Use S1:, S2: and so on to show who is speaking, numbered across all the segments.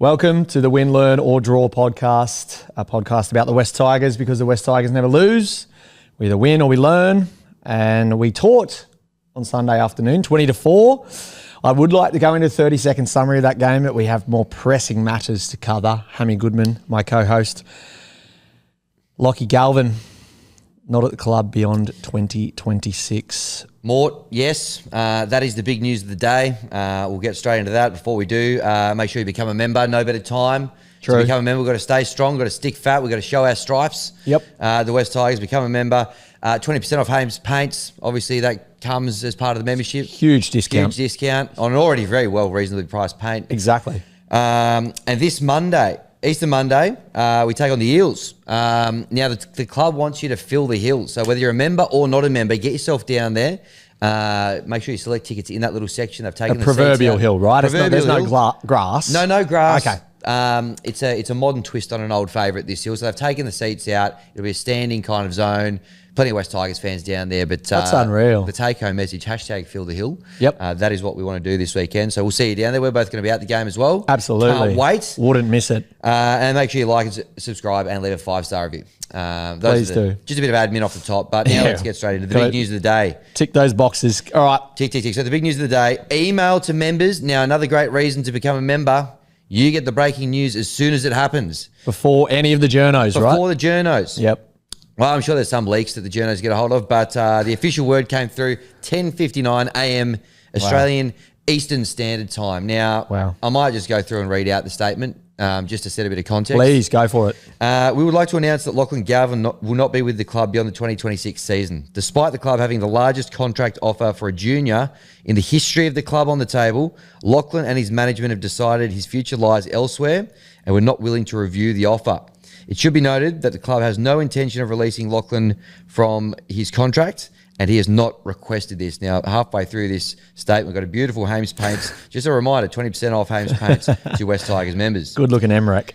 S1: Welcome to the Win, Learn or Draw podcast, a podcast about the West Tigers because the West Tigers never lose. We either win or we learn, and we taught on Sunday afternoon, 20-4. I would like to go into a 30-second summary of that game, but we have more pressing matters to cover. Hammy Goodman, my co-host. Lachy Galvin, not at the club beyond 2026.
S2: Mort, yes, that is the big news of the day. We'll get straight into that. Before we do, make sure you become a member. No better time to become a member. We've got to stay strong. We've got to stick fat. We've got to show our stripes.
S1: Yep.
S2: The West Tigers, become a member. 20% off Ham's paints. Obviously, that comes as part of the membership.
S1: Huge discount.
S2: Huge discount on an already very well reasonably priced paint.
S1: Exactly.
S2: And this Monday, Easter Monday, we take on the Eels. Now, the club wants you to fill the hill. So whether you're a member or not a member, get yourself down there. Make sure you select tickets in that little section. They've taken the
S1: proverbial hill, right? There's no grass.
S2: No grass.
S1: Okay.
S2: It's a modern twist on an old favourite, this hill. So they've taken the seats out. It'll be a standing kind of zone. Plenty of West Tigers fans down there. But
S1: that's unreal.
S2: The take-home message, hashtag fill the hill.
S1: Yep.
S2: That is what we want to do this weekend. So we'll see you down there. We're both going to be at the game as well.
S1: Absolutely.
S2: Can't wait.
S1: Wouldn't miss it.
S2: And make sure you like and subscribe and leave a 5-star review.
S1: Please do.
S2: Just a bit of admin off the top. But now let's get straight into the big news of the day.
S1: Tick those boxes. All right.
S2: Tick. So the big news of the day, email to members. Now, another great reason to become a member. You get the breaking news as soon as it happens.
S1: Before any of the journos, right?
S2: Before the journos.
S1: Yep.
S2: Well, I'm sure there's some leaks that the journos get a hold of, but the official word came through 10:59 a.m. Australian Eastern Standard Time. Now, I might just go through and read out the statement just to set a bit of context.
S1: Please, go for it.
S2: We would like to announce that Lachy Galvin will not be with the club beyond the 2026 season. Despite the club having the largest contract offer for a junior in the history of the club on the table, Lachlan and his management have decided his future lies elsewhere and were not willing to review the offer. It should be noted that the club has no intention of releasing Lachlan from his contract, and he has not requested this. Now, halfway through this statement, we've got a beautiful Hames Paints. Just a reminder, 20% off Hames Paints to West Tigers members.
S1: Good looking MREC.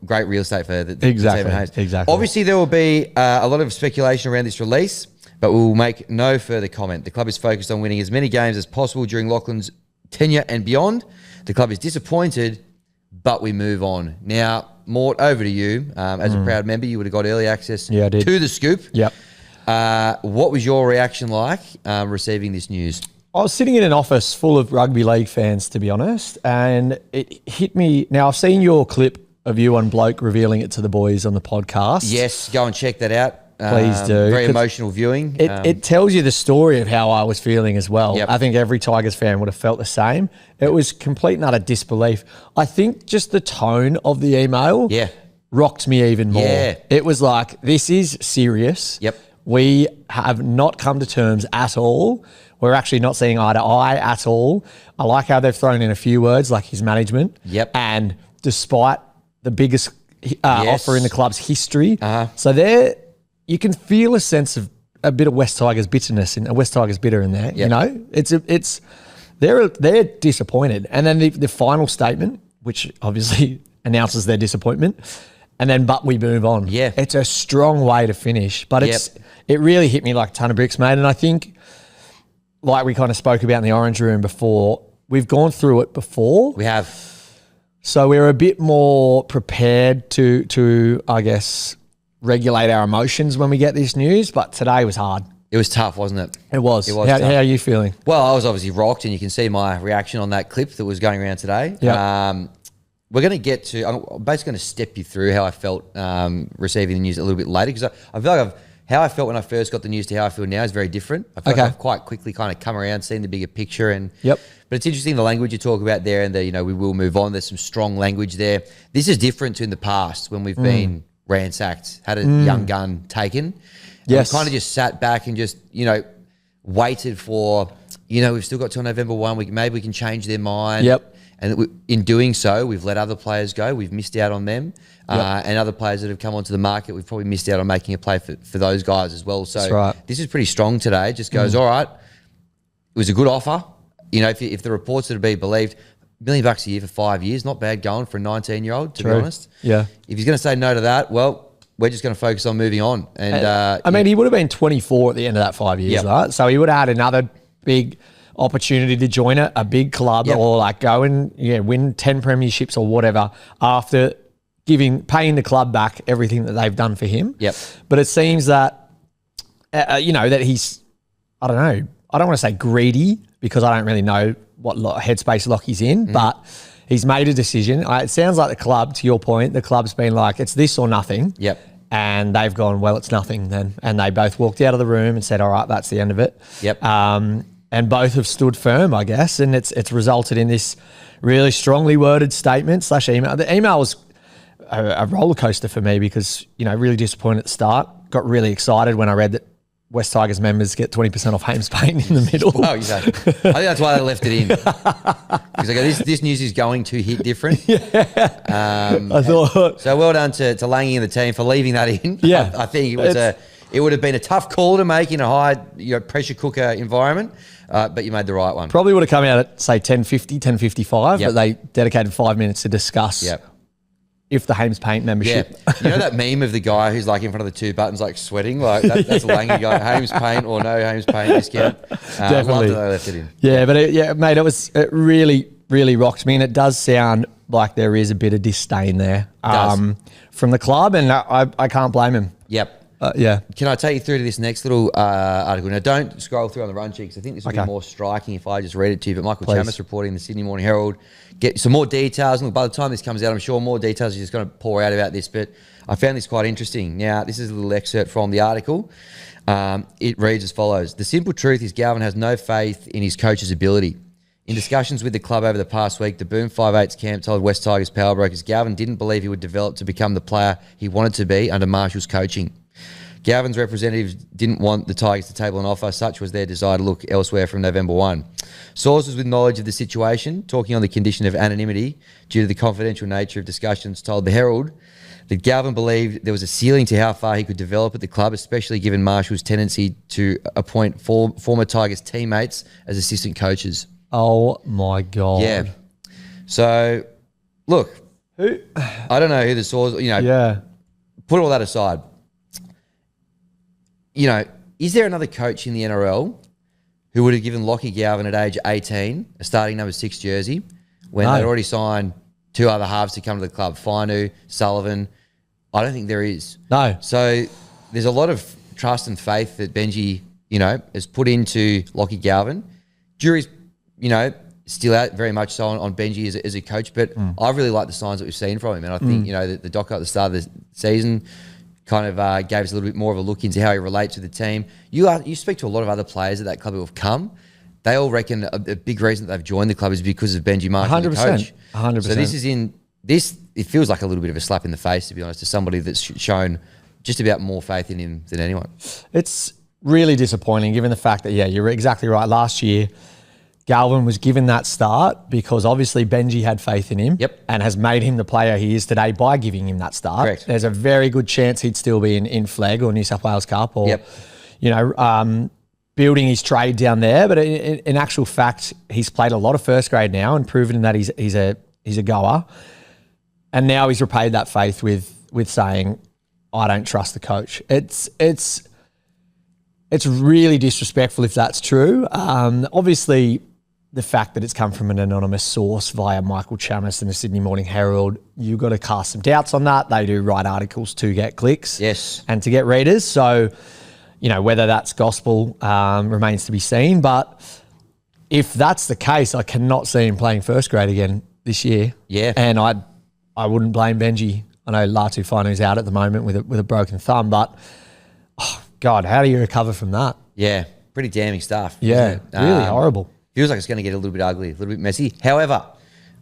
S2: Great real estate for the
S1: Exactly.
S2: Obviously, there will be a lot of speculation around this release, but we will make no further comment. The club is focused on winning as many games as possible during Lachlan's tenure and beyond. The club is disappointed, but we move on. Now, Mort, over to you. As a proud member, you would have got early access to the scoop.
S1: Yep.
S2: What was your reaction like receiving this news?
S1: I was sitting in an office full of rugby league fans, to be honest, and it hit me. Now, I've seen your clip of you on Bloke revealing it to the boys on the podcast.
S2: Yes, go and check that out.
S1: Please do.
S2: Very emotional viewing.
S1: It tells you the story of how I was feeling as well.
S2: Yep.
S1: I think every Tigers fan would have felt the same. It was complete and utter disbelief. I think just the tone of the email rocked me even more.
S2: Yeah.
S1: It was like, this is serious.
S2: Yep.
S1: We have not come to terms at all. We're actually not seeing eye to eye at all. I like how they've thrown in a few words like his management.
S2: Yep.
S1: And despite the biggest offer in the club's history.
S2: Uh-huh.
S1: You can feel a sense of a bit of West Tigers bitterness in West Tigers bitter in there.
S2: Yep.
S1: You know, they're disappointed, and then the final statement, which obviously announces their disappointment, and then but we move on.
S2: Yeah,
S1: it's a strong way to finish, but it really hit me like a ton of bricks, mate. And I think, like we kind of spoke about in the Orange Room before, we've gone through it before.
S2: We have,
S1: so we're a bit more prepared to I guess, regulate our emotions when we get this news, but today was hard.
S2: It was tough, wasn't it?
S1: It was.
S2: It was
S1: how
S2: tough.
S1: are you feeling?
S2: Well, I was obviously rocked, and you can see my reaction on that clip that was going around today.
S1: Yep.
S2: We're going to get to, I'm basically going to step you through how I felt receiving the news a little bit later, because I feel like how I felt when I first got the news to how I feel now is very different. I feel like I've quite quickly kind of come around, seen the bigger picture. But it's interesting the language you talk about there, and we will move on. There's some strong language there. This is different to in the past when we've been ransacked, had a young gun taken.
S1: Yes.
S2: We kind of just sat back and just, waited for, we've still got till November 1. Maybe we can change their mind.
S1: Yep.
S2: And in doing so, we've let other players go. We've missed out on them. And other players that have come onto the market, we've probably missed out on making a play for those guys as well. So
S1: that's right.
S2: This is pretty strong today. It just goes, all right, it was a good offer. If the reports are to be believed, $1 million a year for 5 years, not bad going for a 19-year-old, to be honest.
S1: Yeah.
S2: If he's going to say no to that, well, we're just going to focus on moving on. And
S1: I mean, he would have been 24 at the end of that 5 years, right? So he would have had another big opportunity to join a big club or like go and win 10 premierships or whatever after paying the club back everything that they've done for him.
S2: Yep.
S1: But it seems that, that he's, I don't know, I don't want to say greedy because I don't really know what headspace Lochy's in, but he's made a decision. It sounds like the club, to your point, the club's been like, it's this or nothing.
S2: Yep.
S1: And they've gone, well, it's nothing then. And they both walked out of the room and said, all right, that's the end of it.
S2: Yep.
S1: And both have stood firm, I guess. And it's resulted in this really strongly worded statement / email. The email was a roller coaster for me because, really disappointed at the start. Got really excited when I read that West Tigers members get 20% off Hames Paint in the middle.
S2: Oh, exactly. I think that's why they left it in. Because they go, this news is going to hit different.
S1: I thought.
S2: So well done to Langy and the team for leaving that in.
S1: Yeah.
S2: I think it would have been a tough call to make in a high pressure cooker environment, but you made the right one.
S1: Probably would have come out at, say, 10:50, 10:55,
S2: Yep.
S1: but they dedicated 5 minutes to discuss if the Hames Paint membership.
S2: Yeah. You know that meme of the guy who's like in front of the two buttons, like sweating? Like that's a Langy guy. Hames Paint or no Hames Paint discount.
S1: Definitely.
S2: Love that they left it in.
S1: Yeah, but mate, it really, really rocked me. And it does sound like there is a bit of disdain there from the club. And I can't blame him.
S2: Yep.
S1: Yeah.
S2: Can I take you through to this next little article? Now, don't scroll through on the run sheet because I think this would be more striking if I just read it to you. But Michael Chamis reporting in the Sydney Morning Herald. Get some more details. And look, by the time this comes out, I'm sure more details are just going to pour out about this. But I found this quite interesting. Now, this is a little excerpt from the article. It reads as follows. The simple truth is Galvin has no faith in his coach's ability. In discussions with the club over the past week, the Boom 5/8's camp told West Tigers power brokers Galvin didn't believe he would develop to become the player he wanted to be under Marshall's coaching. Galvin's representatives didn't want the Tigers to table an offer. Such was their desire to look elsewhere from November 1. Sources with knowledge of the situation, talking on the condition of anonymity due to the confidential nature of discussions, told the Herald that Galvin believed there was a ceiling to how far he could develop at the club, especially given Marshall's tendency to appoint former Tigers teammates as assistant coaches.
S1: Oh, my God.
S2: Yeah. So, look, I don't know who the source, put all that aside. Is there another coach in the NRL who would have given Lachy Galvin at age 18 a starting number 6 jersey when they'd already signed 2 other halves to come to the club, Fainu, Sullivan? I don't think there is.
S1: No.
S2: So there's a lot of trust and faith that Benji, has put into Lachy Galvin. Jury's, still out very much so on Benji as a coach, but I really like the signs that we've seen from him. And I think, the doc at the start of the season kind of gave us a little bit more of a look into how he relates with the team. You speak to a lot of other players at that club who have come. They all reckon a big reason that they've joined the club is because of Benji Marshall, the coach.
S1: 100%.
S2: So it feels like a little bit of a slap in the face, to be honest, to somebody that's shown just about more faith in him than anyone.
S1: It's really disappointing given the fact that, you're exactly right. Last year, Galvin was given that start because obviously Benji had faith in him and has made him the player he is today by giving him that start.
S2: Correct.
S1: There's a very good chance he'd still be in Flag or New South Wales Cup or, building his trade down there. But in actual fact, he's played a lot of first grade now and proven that he's a goer. And now he's repaid that faith with saying, I don't trust the coach. It's really disrespectful if that's true. Obviously, the fact that it's come from an anonymous source via Michael Chamis and the Sydney Morning Herald, you've got to cast some doubts on that. They do write articles to get clicks and to get readers. So, whether that's gospel remains to be seen. But if that's the case, I cannot see him playing first grade again this year.
S2: Yeah.
S1: And I wouldn't blame Benji. I know Latu Fainu's out at the moment with a broken thumb, but God, how do you recover from that?
S2: Yeah, pretty damning stuff.
S1: Yeah, really horrible.
S2: Feels like it's going to get a little bit ugly, a little bit messy. However,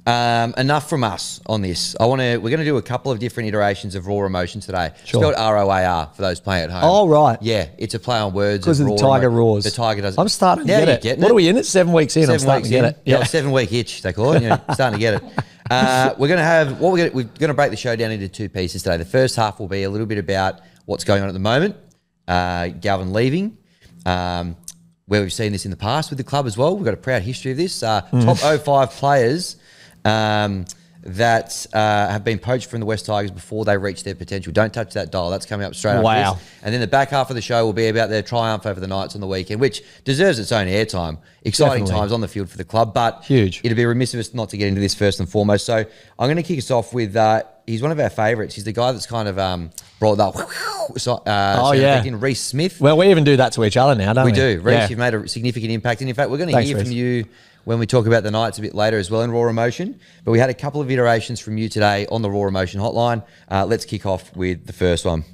S2: enough from us on this. We're going to do a couple of different iterations of Raw Emotion today.
S1: Sure.
S2: It's spelled ROAR for those playing at home.
S1: Oh, right.
S2: Yeah, it's a play on words.
S1: Because of the Tiger roars.
S2: The Tiger does.
S1: I'm starting to get it.
S2: What
S1: are we in it? 7 weeks in. I'm starting to get it.
S2: Yeah, 7-week itch, they call it. Starting to get it. We're going to break the show down into 2 pieces today. The first half will be a little bit about what's going on at the moment. Galvin leaving. Where we've seen this in the past with the club as well. We've got a proud history of this. Top 05 players that have been poached from the West Tigers before they reach their potential. Don't touch that dial. That's coming up straight after
S1: Wow.
S2: this. And then the back half of the show will be about their triumph over the Knights on the weekend, which deserves its own airtime. Exciting
S1: Definitely.
S2: times on the field for the club, but
S1: Huge.
S2: it'd be remiss of us not to get into this first and foremost. So I'm going to kick us off with, he's one of our favourites. He's the guy that's kind of brought that in Reece Smith.
S1: Well, we even do that to each other now, don't we?
S2: We do. Reece,
S1: Yeah.
S2: you've made a significant impact. And in fact, we're going to
S1: Thanks,
S2: hear from
S1: Reece.
S2: you when we talk about the Knights a bit later as well in Raw Emotion. But we had a couple of iterations from you today on the Raw Emotion hotline. Let's kick off with the first one.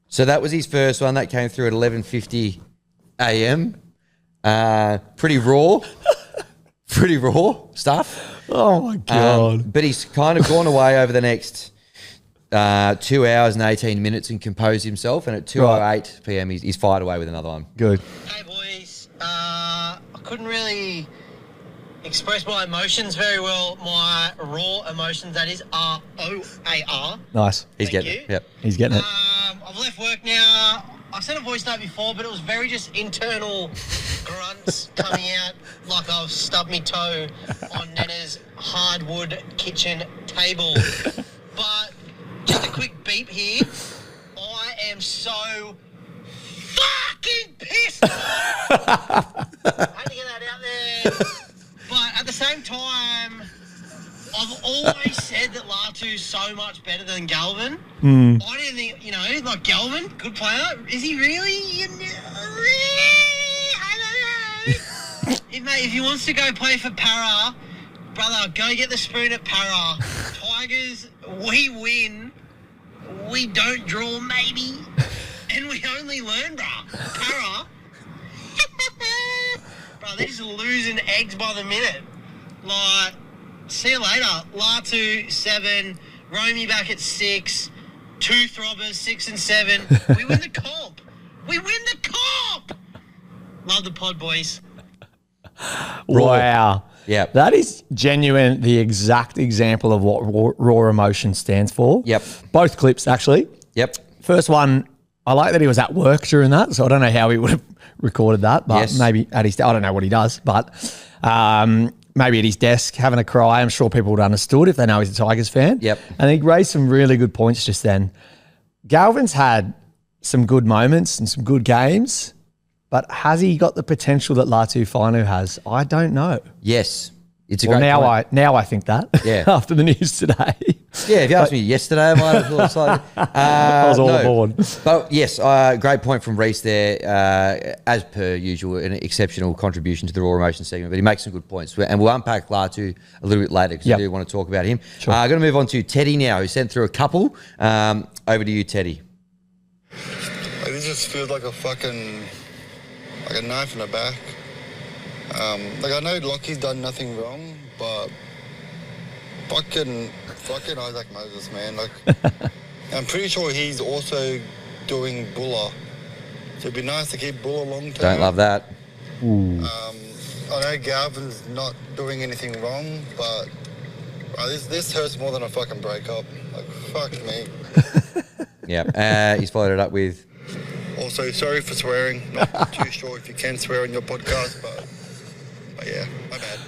S2: So that was his first one. That came through at 11:50 a.m. Pretty raw. Pretty raw stuff.
S1: Oh, my God.
S2: But he's kind of gone away over the next 2 hours and 18 minutes and composed himself. And at 2:08 p.m., he's fired away with another one.
S1: Good.
S3: Hey boys, I couldn't really express my emotions very well. My raw emotions, that is ROAR.
S1: Nice.
S2: He's
S3: Thank
S2: getting
S3: you.
S2: it. Yep.
S1: He's getting it.
S3: I've left work now. I sent a voice note before, but it was very just internal grunts coming out like I've stubbed my toe on Nana's hardwood kitchen table. But just a quick beep here. I am so fucking pissed off. I had to get that out there. But at the same time, I've always said that Latu's so much better than Galvin. I didn't think, like Galvin, good player. Is he really? I don't know. If he wants to go play for Para, brother, go get the spoon at Para. Tigers, we win. We don't draw, maybe. And we only learn, bruh. Para. Bro, they're just losing eggs by the minute. Like, see you later. Latu, 7. Romy back at 6. 2 throbbers, 6 and 7. We win the comp. We win the comp. Love the pod, boys.
S1: Wow.
S2: Yeah.
S1: That is genuine, the exact example of what raw emotion stands for.
S2: Yep.
S1: Both clips, actually.
S2: Yep.
S1: First one, I like that he was at work during that, so I don't know how he would have recorded that, but
S2: Yes.
S1: maybe at his, I don't know what he does, but maybe at his desk having a cry. I'm sure people would have understood if they know he's a Tigers fan.
S2: Yep.
S1: And he raised some really good points just then. Galvin's had some good moments and some good games, but has he got the potential that Latu Fainu has? I don't know.
S2: Yes. It's a
S1: Well,
S2: great point.
S1: now I think that.
S2: Yeah.
S1: After the news today.
S2: Yeah, if you asked me yesterday, I might have thought slightly.
S1: I was all aboard.
S2: But yes, great point from Reece there. As per usual, an exceptional contribution to the Raw Emotion segment, but he makes some good points. And we'll unpack Latu a little bit later because
S1: Yep.
S2: I do want to talk about him.
S1: Sure.
S2: I'm going to move on to Teddy now, who sent through a couple. Over to you, Teddy.
S4: Like, this just feels like like a knife in the back. I know Locky's done nothing wrong, but fucking Isaac Moses, man. Like, I'm pretty sure he's also doing Buller. So it'd be nice to keep Buller long term.
S2: Don't love that.
S4: I know Galvin's not doing anything wrong, but this hurts more than a fucking breakup. Like, fuck me.
S2: Yeah. He's followed it up with.
S4: Also, sorry for swearing. Not too sure if you can swear on your podcast, but yeah, my bad.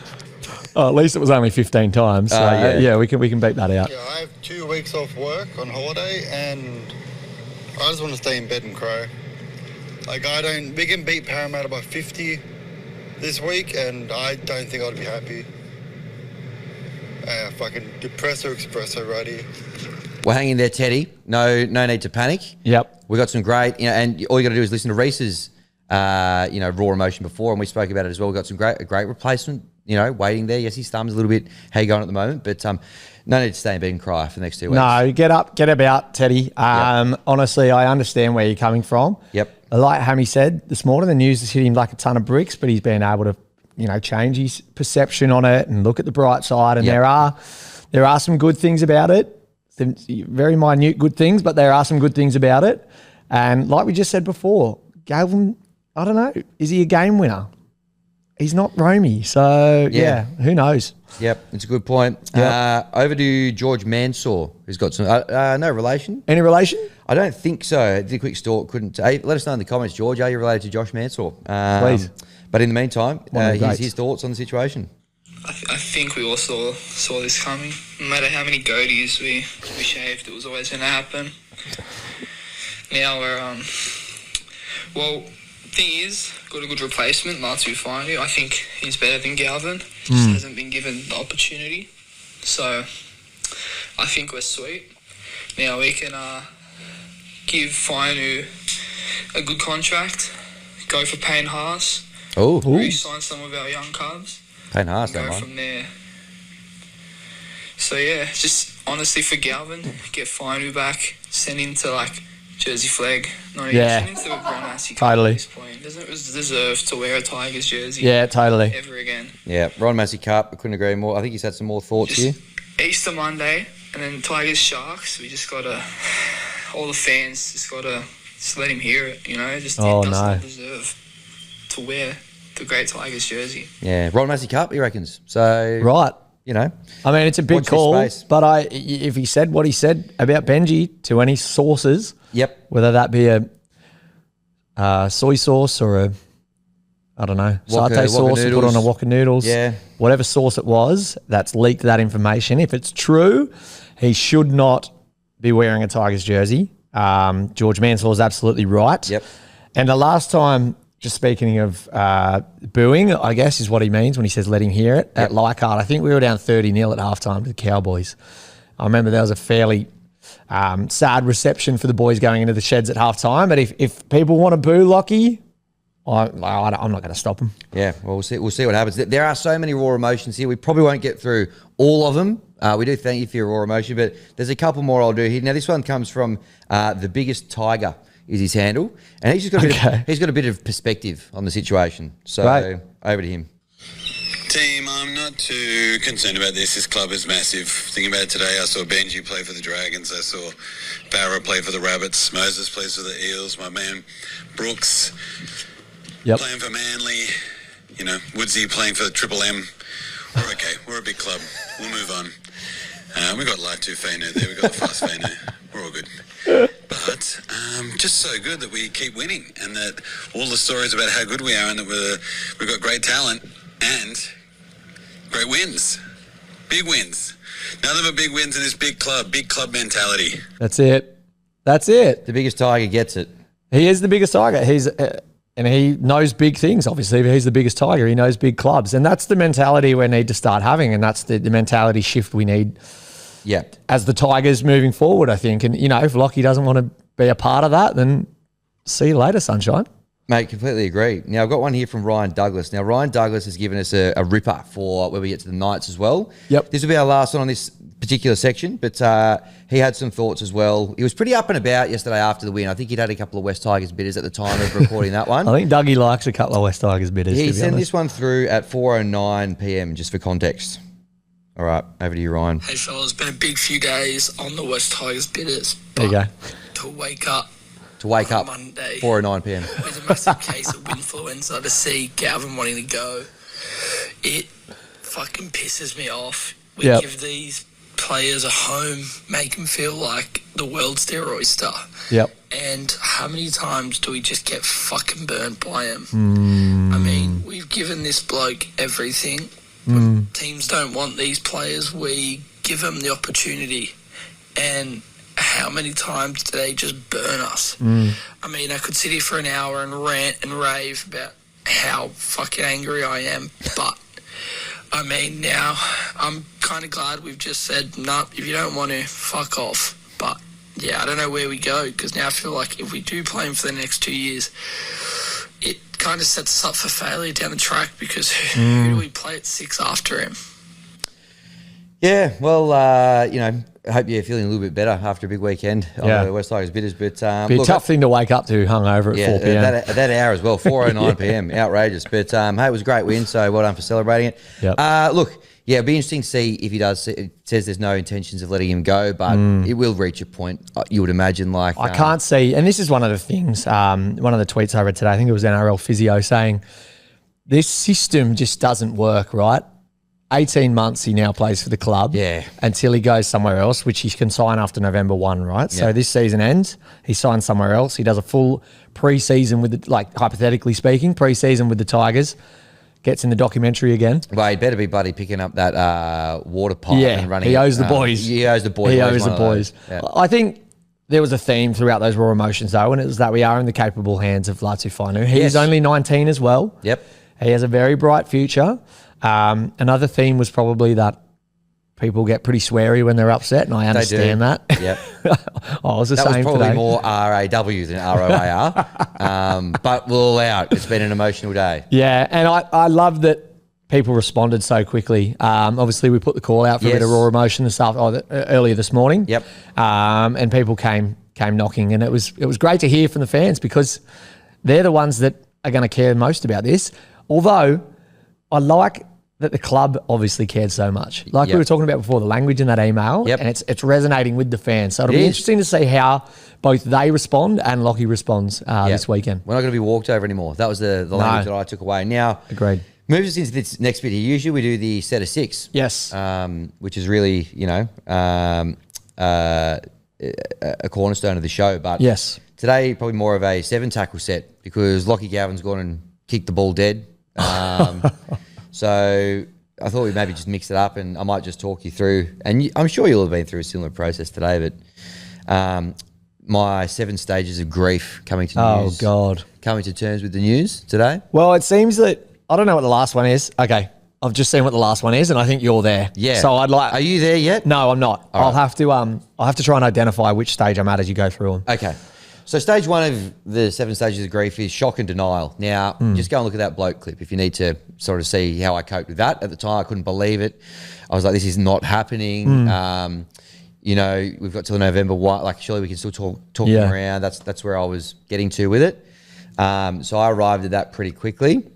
S1: Oh, at least it was only 15 times. So,
S2: yeah.
S1: we can beat that out.
S4: Yeah, I have 2 weeks off work on holiday, and I just want to stay in bed and cry. Like, we can beat Parramatta by 50 this week, and I don't think I'd be happy. Fucking depresso espresso right here.
S2: Well, hang in there, Teddy. No need to panic.
S1: Yep.
S2: We got some great, and all you got to do is listen to Reece's, raw emotion before, and we spoke about it as well. We got some a great replacement, waiting there. Yes, his thumb's a little bit how you going at the moment, but no need to stay in bed and cry for the next 2 weeks.
S1: No, get up, get about, Teddy. Honestly, I understand where you're coming from.
S2: Yep.
S1: Like Hammy said this morning, the news has hit him like a ton of bricks, but he's been able to, change his perception on it and look at the bright side. And
S2: Yep.
S1: there are some good things about it. Some very minute good things, but there are some good things about it. And like we just said before, Galvin, I don't know, is he a game winner? He's not Romy, so yeah, who knows?
S2: Yep, it's a good point.
S1: Yep.
S2: Over to George Mansour, who's got some no relation.
S1: Any relation?
S2: I don't think so. I did a quick stalk. Couldn't. Hey, let us know in the comments, George. Are you related to Josh Mansour?
S1: Please.
S2: But in the meantime,
S1: greats.
S2: his thoughts on the situation.
S5: I think we all saw this coming. No matter how many goatees we shaved, it was always going to happen. Now we're well. Thing is, got a good replacement, Lachy Galvin. I think he's better than Galvin. Just hasn't been given the opportunity. So I think we're sweet. Now we can give Fainu a good contract, go for Payne Haas, re-sign some of our young cubs,
S2: Payne Haas,
S5: go from there. So yeah, just honestly for Galvin, get Fainu back, send him to like Jersey flag. Not even send him to a Ron Massey
S1: Totally.
S5: At this point. Doesn't deserve to wear a Tigers jersey.
S1: Yeah, totally.
S5: Ever again.
S2: Yeah, Ron Massey Cup. I couldn't agree more. I think he's had some more thoughts here.
S5: Easter Monday and then Tigers Sharks. We just gotta, all the fans just gotta let him hear it. You know, just he does not deserve to wear the great Tigers jersey.
S2: Yeah, Ron Massey Cup. He reckons. So
S1: Right.
S2: You know,
S1: I mean, it's a big call, but if he said what he said about Benji to any sources, whether that be a soy sauce or a, I don't know, satay sauce and put on a wok of noodles, whatever sauce it was that's leaked that information, if it's true, he should not be wearing a Tigers jersey. George Mansour is absolutely right. And the last time, just speaking of booing, I guess is what he means when he says let him hear it, at Leichhardt, I think we were down 30-0 at halftime to the Cowboys. I remember there was a fairly sad reception for the boys going into the sheds at halftime. But if people want to boo Lockie, I'm not going to stop them.
S2: Yeah, well, we'll see what happens. There are so many raw emotions here. We probably won't get through all of them. We do thank you for your raw emotion, but there's a couple more I'll do here. Now, this one comes from the biggest Tiger is his handle, and he's just got a bit of perspective on the situation. So over to him.
S6: Team, I'm not too concerned about this. This club is massive. Thinking about it today, I saw Benji play for the Dragons. I saw Barra play for the Rabbits. Moses plays for the Eels. My man Brooks playing for Manly. You know, Woodsy playing for the Triple M. We're okay. We're a big club. We'll move on. We got Lachy Fainu there. We got the fast Fainu. We're all good. But just so good that we keep winning, and that all the stories about how good we are, and that we've got great talent and great wins, big wins. Nothing but big wins in this big club mentality.
S1: That's it. The
S2: biggest Tiger gets it.
S1: He is the biggest Tiger. And he knows big things, obviously. But he's the biggest Tiger. He knows big clubs. And that's the mentality we need to start having. And that's the mentality shift we need as the Tigers moving forward, I think. And, you know, if Lockie doesn't want to be a part of that, then see you later, sunshine.
S2: Mate, completely agree. Now, I've got one here from Ryan Douglas. Now, Ryan Douglas has given us a ripper for where we get to the Knights as well. This will be our last one on this particular section, but he had some thoughts as well. He was pretty up and about yesterday after the win. I think he'd had a couple of West Tigers bitters at the time of recording that one.
S1: I think Dougie likes a couple of West Tigers bitters.
S2: He sent this one through at 4:09 p.m. just for context. All right, over to you, Ryan.
S5: Hey, fellas, it's been a big few days on the West Tigers bitters.
S1: There you go.
S5: To wake up
S2: Monday, 4:09 p.m.
S5: with a massive case of influenza, to see Galvin wanting to go, it fucking pisses me off. We give these players a home, make them feel like the world's their oyster. And how many times do we just get fucking burnt by him? I mean, we've given this bloke everything. When teams don't want these players, we give them the opportunity. And how many times do they just burn us? I mean, I could sit here for an hour and rant and rave about how fucking angry I am, but I mean, now I'm kind of glad we've just said, nah, if you don't want to, fuck off. But yeah, I don't know where we go, because now I feel like if we do play him for the next 2 years, it kind of sets us up for failure down the track, because who do we play at 6 after him?
S2: Yeah, well, you know, I hope you're feeling a little bit better after a big weekend on the West Tigers bitters. But
S1: be a tough thing to wake up to hungover at 4 p.m.
S2: That hour as well, 4:09 p.m. Outrageous. But hey, it was a great win, so well done for celebrating it. Look, it'll be interesting to see if he does. It says there's no intentions of letting him go, but it will reach a point, you would imagine. Like
S1: I can't see, and this is one of the things, one of the tweets I read today, I think it was NRL Physio saying, this system just doesn't work, right? 18 months he now plays for the club.
S2: Yeah.
S1: Until he goes somewhere else, which he can sign after November 1, right? So this season ends, he signs somewhere else. He does a full pre-season with the, like, hypothetically speaking, pre-season with the Tigers. Gets in the documentary again.
S2: Well, he better be bloody picking up that water pipe and running.
S1: He owes the boys.
S2: He owes the boys.
S1: He owes the boys.
S2: Yeah.
S1: I think there was a theme throughout those raw emotions, though, and it was that we are in the capable hands of Lachy Fainu. He's only 19 as well.
S2: Yep.
S1: He has a very bright future. Another theme was probably that people get pretty sweary when they're upset, and I understand that.
S2: Yep.
S1: I was the
S2: That
S1: same
S2: was probably
S1: today.
S2: more RAW than ROAR. But we'll allow it. It's been an emotional day.
S1: Yeah, and I love that people responded so quickly. Obviously, we put the call out for a bit of raw emotion earlier this morning.
S2: Yep.
S1: And people came knocking, and it was great to hear from the fans because they're the ones that are going to care most about this. Although I like that the club obviously cared so much. Like we were talking about before, the language in that email, and it's resonating with the fans. So it'll be interesting to see how both they respond and Lachy responds this weekend.
S2: We're not going to be walked over anymore. That was the language that I took away. Now,
S1: Agreed.
S2: Moves us into this next bit here. Usually we do the set of six.
S1: Yes.
S2: Which is really, a cornerstone of the show. But
S1: Yes.
S2: today, probably more of a 7-tackle set because Lachy Galvin's gone and kicked the ball dead. So I thought we'd maybe just mix it up and I might just talk you through. And I'm sure you'll have been through a similar process today, but my 7 stages of grief coming to news.
S1: Oh, God.
S2: Coming to terms with the news today.
S1: Well, it seems that I don't know what the last one is. Okay. I've just seen what the last one is and I think you're there.
S2: Yeah.
S1: So I'd like...
S2: Are you there yet?
S1: No, I'm not.
S2: All
S1: I'll
S2: right.
S1: have to try and identify which stage I'm at as you go through them.
S2: Okay. So stage 1 of the 7 stages of grief is shock and denial. Now, just go and look at that bloke clip if you need to sort of see how I coped with that. At the time, I couldn't believe it. I was like, this is not happening. We've got till November 1. Like, surely we can still talk him around. That's where I was getting to with it. So I arrived at that pretty quickly.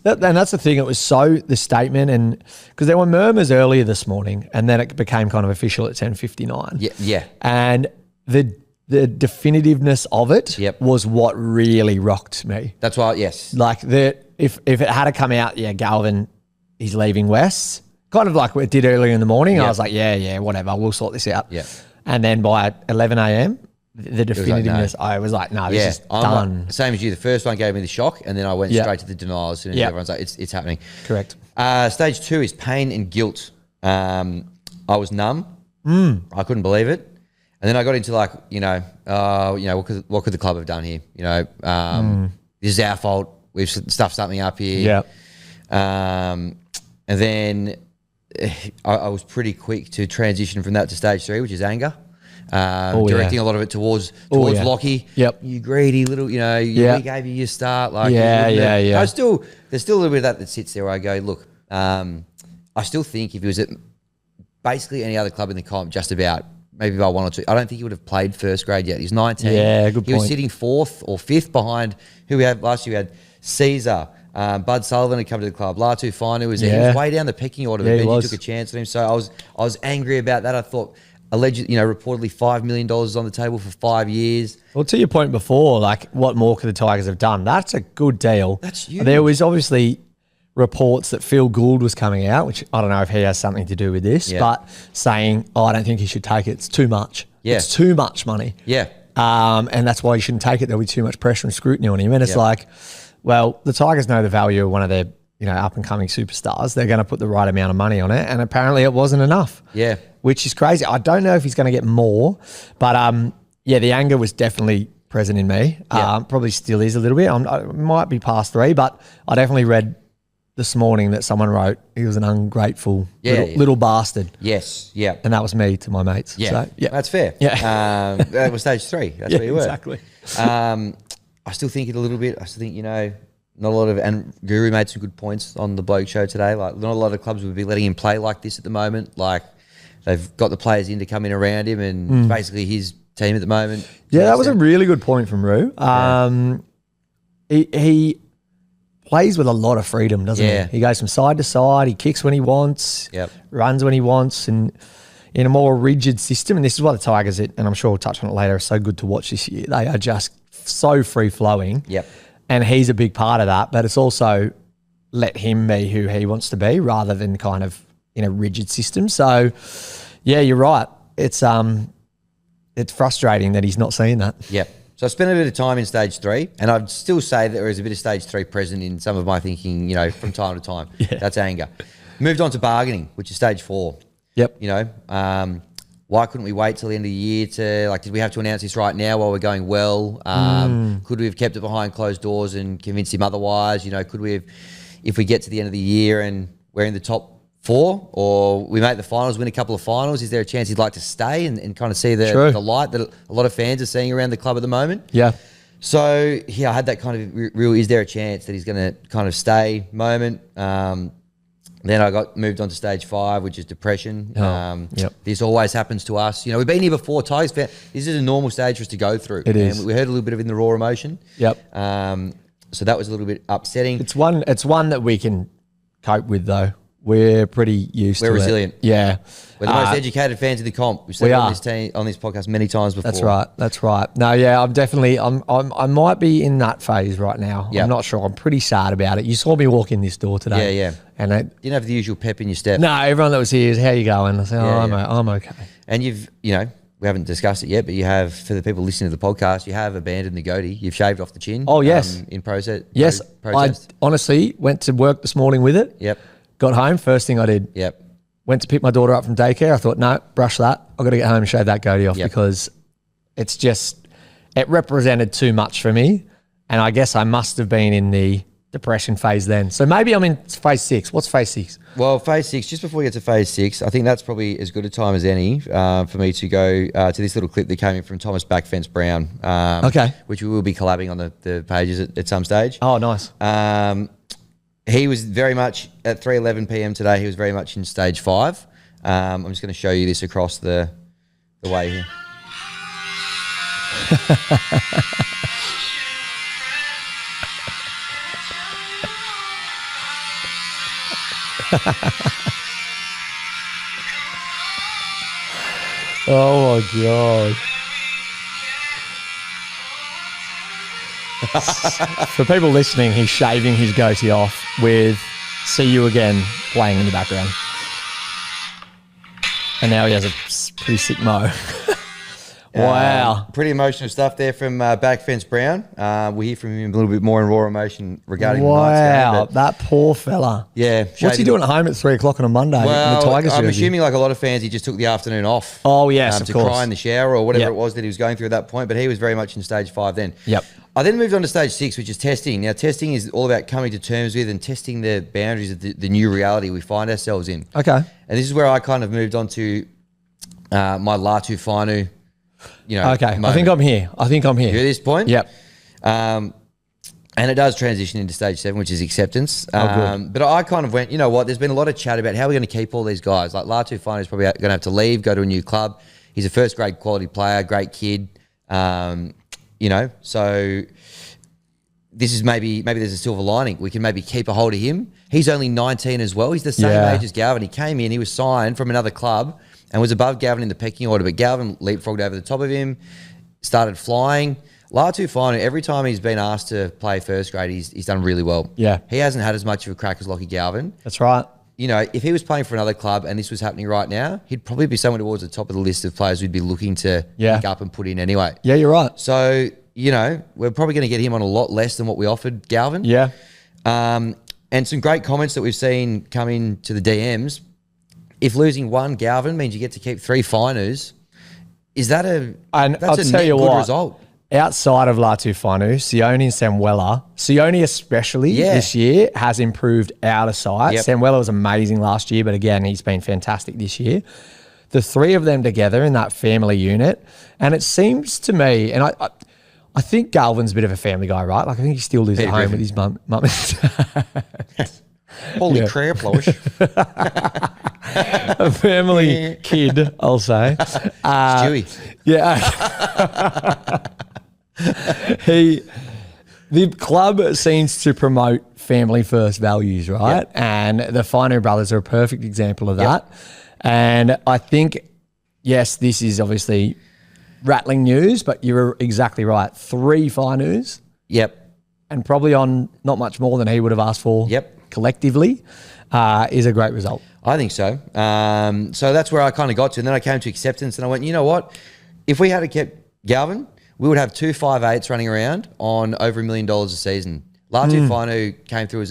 S1: And that's the thing. It was the statement, and because there were murmurs earlier this morning, and then it became kind of official at 10:59.
S2: Yeah.
S1: And the definitiveness of it was what really rocked me.
S2: That's why, yes.
S1: Like if it had come out, Galvin, he's leaving West, kind of like what it did earlier in the morning. I was like, whatever, we'll sort this out.
S2: Yeah.
S1: And then by 11 a.m., the definitiveness, I was like, no, this is done.
S2: Like, same as you. The first one gave me the shock, and then I went straight to the denial as soon as everyone's like, it's happening.
S1: Correct.
S2: Stage 2 is pain and guilt. I was numb. I couldn't believe it. And then I got into like, what could the club have done here? This is our fault. We've stuffed something up here.
S1: Yeah.
S2: And then I was pretty quick to transition from that to stage 3, which is anger. Directing a lot of it towards Lachy.
S1: Yep.
S2: You greedy little, we gave you your start. Like, there's still a little bit of that sits there where I go, look, I still think if he was at basically any other club in the comp, just about, maybe by 1 or 2. I don't think he would have played first grade yet. He's 19.
S1: Yeah, good point.
S2: He was sitting 4th or 5th behind who we had last year. We had Caesar, Bud Sullivan had come to the club. Lachy Fainu was there. He was way down the pecking order.
S1: Yeah,
S2: Benji took a chance on him. So I was angry about that. I thought reportedly $5 million on the table for 5 years.
S1: Well, to your point before, like what more could the Tigers have done? That's a good deal.
S2: That's huge.
S1: There was obviously reports that Phil Gould was coming out, which I don't know if he has something to do with this, but saying, I don't think he should take it. It's too much.
S2: Yeah.
S1: It's too much money.
S2: Yeah.
S1: And that's why he shouldn't take it. There'll be too much pressure and scrutiny on him. And it's like, well, the Tigers know the value of one of their, up-and-coming superstars. They're going to put the right amount of money on it. And apparently it wasn't enough.
S2: Yeah.
S1: Which is crazy. I don't know if he's going to get more, but the anger was definitely present in me. Probably still is a little bit. I might be past 3, but I definitely read this morning that someone wrote he was an ungrateful little bastard.
S2: Yes. Yeah.
S1: And that was me to my mates.
S2: Yeah.
S1: So,
S2: That's fair.
S1: Yeah.
S2: That was stage 3. That's where you were.
S1: Exactly.
S2: I still think it a little bit. I still think, not a lot of, and Guru made some good points on the Bloke Show today. Like, not a lot of clubs would be letting him play like this at the moment. Like, they've got the players in to come in around him, and it's basically his team at the moment.
S1: Yeah, that was a really good point from Roo. He plays with a lot of freedom, doesn't he? He goes from side to side. He kicks when he wants, runs when he wants, and in a more rigid system. And this is why the Tigers, and I'm sure we'll touch on it later, are so good to watch this year. They are just so free-flowing.
S2: Yep.
S1: And he's a big part of that, but it's also let him be who he wants to be rather than kind of in a rigid system. So, yeah, you're right. It's frustrating that he's not seeing that.
S2: Yep. So I spent a bit of time in stage 3, and I'd still say that there is a bit of stage 3 present in some of my thinking, from time to time.
S1: Yeah.
S2: That's anger. Moved on to bargaining, which is stage 4.
S1: Yep.
S2: Why couldn't we wait till the end of the year did we have to announce this right now while we're going well? Could we have kept it behind closed doors and convinced him otherwise? Could we have, if we get to the end of the year and we're in the top 4 or we make the finals, win a couple of finals, is there a chance he'd like to stay and kind of see the light that a lot of fans are seeing around the club at the moment?
S1: Yeah.
S2: So, I had that kind of real, is there a chance that he's going to kind of stay moment? Then I got moved on to stage 5, which is depression.
S1: Yep.
S2: This always happens to us. We've been here before. Tigers fan, this is a normal stage for us to go through.
S1: It is.
S2: And we heard a little bit of it in the raw emotion.
S1: Yep.
S2: So that was a little bit upsetting.
S1: It's one that we can cope with, though. We're pretty used to it.
S2: We're resilient.
S1: Yeah.
S2: We're the most educated fans of the comp. We've said it on this podcast many times before.
S1: That's right. No, yeah, I might be in that phase right now.
S2: Yep.
S1: I'm not sure. I'm pretty sad about it. You saw me walk in this door today.
S2: Yeah.
S1: And
S2: didn't have the usual pep in your step.
S1: No, everyone that was here is, how you going? I said, I'm okay.
S2: And we haven't discussed it yet, but you have, for the people listening to the podcast, you have abandoned the goatee. You've shaved off the chin.
S1: Oh, yes.
S2: In process.
S1: Yes. I honestly went to work this morning with it.
S2: Yep.
S1: Got home, first thing I did.
S2: Yep.
S1: Went to pick my daughter up from daycare. I thought, no, brush that. I've got to get home and shave that goatee off because it represented too much for me. And I guess I must have been in the depression phase then. So maybe I'm in phase 6. What's phase 6?
S2: Well, phase 6, just before we get to phase 6, I think that's probably as good a time as any for me to go to this little clip that came in from Thomas Backfence Brown.
S1: Okay. Which
S2: we will be collabing on the pages at some stage.
S1: Oh, nice.
S2: He was very much, at 3:11 p.m. today, he was very much in stage 5. I'm just going to show you this across the way here.
S1: Oh, my God. For people listening, he's shaving his goatee off with "See You Again" playing in the background. And now he has a pretty sick mo. Wow.
S2: Pretty emotional stuff there from Backfence Brown. We'll hear from him a little bit more in raw emotion regarding the night's game.
S1: Wow, that poor fella.
S2: Yeah.
S1: What's he doing at home at 3 o'clock on a Monday in the Tigers
S2: I'm
S1: jersey?
S2: assuming like a lot of fans, he just took the afternoon off.
S1: Oh, yes, of
S2: to
S1: course.
S2: cry in the shower or whatever it was that he was going through at that point. But he was very much in stage 5 then.
S1: Yep.
S2: I then moved on to stage 6, which is testing. Now, testing is all about coming to terms with and testing the boundaries of the new reality we find ourselves in.
S1: Okay.
S2: And this is where I kind of moved on to my Lachy Fainu,
S1: Okay.
S2: moment.
S1: I think I'm here.
S2: You're at this point?
S1: Yep.
S2: And it does transition into stage 7, which is acceptance.
S1: Good.
S2: But I kind of went, you know what, there's been a lot of chat about how we're going to keep all these guys. Like Lachy Fainu is probably going to have to leave, go to a new club. He's a first-grade quality player, great kid. So this is maybe there's a silver lining. We can maybe keep a hold of him. He's only 19 as well. He's the same age as Galvin. He came in, he was signed from another club and was above Galvin in the pecking order, but Galvin leapfrogged over the top of him, started flying. Lachy Fainu, every time he's been asked to play first grade, he's done really well.
S1: Yeah.
S2: He hasn't had as much of a crack as Lachy Galvin.
S1: That's right.
S2: If he was playing for another club and this was happening right now, he'd probably be somewhere towards the top of the list of players we'd be looking to pick up and put in anyway.
S1: Yeah, you're right.
S2: So, we're probably going to get him on a lot less than what we offered Galvin.
S1: Yeah.
S2: And some great comments that we've seen come into the DMs. If losing one Galvin means you get to keep 3 Fainus, is that that's a net good result?
S1: Outside of Lachy Fainu, Sione and Samuela, Sione especially this year has improved out of sight.
S2: Yep.
S1: Samuela was amazing last year, but again, he's been fantastic this year. The 3 of them together in that family unit, and it seems to me, and I think Galvin's a bit of a family guy, right? Like I think he still lives at home with his mum.
S2: Holy crap, Losh.
S1: A family kid, I'll say.
S2: Stewie.
S1: Yeah. The club seems to promote family first values, right?
S2: Yep.
S1: And the Fainu brothers are a perfect example of that. And I think, yes, this is obviously rattling news, but you're exactly right. 3 Fainus.
S2: Yep.
S1: And probably on not much more than he would have asked for.
S2: Yep.
S1: collectively is a great result.
S2: I think so. So that's where I kind of got to. And then I came to acceptance and I went, you know what? If we had kept Galvin, we would have 2 5/8s running around on over $1 million a season. Lachy Fainu came through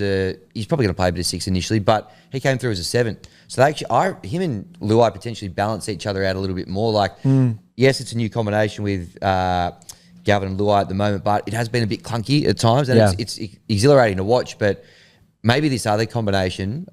S2: he's probably going to play a bit of 6 initially, but he came through as a 7. So they actually, him and Luai potentially balance each other out a little bit more. Like, yes, it's a new combination with Galvin and Luai at the moment, but it has been a bit clunky at times, and it's exhilarating to watch. But maybe this other combination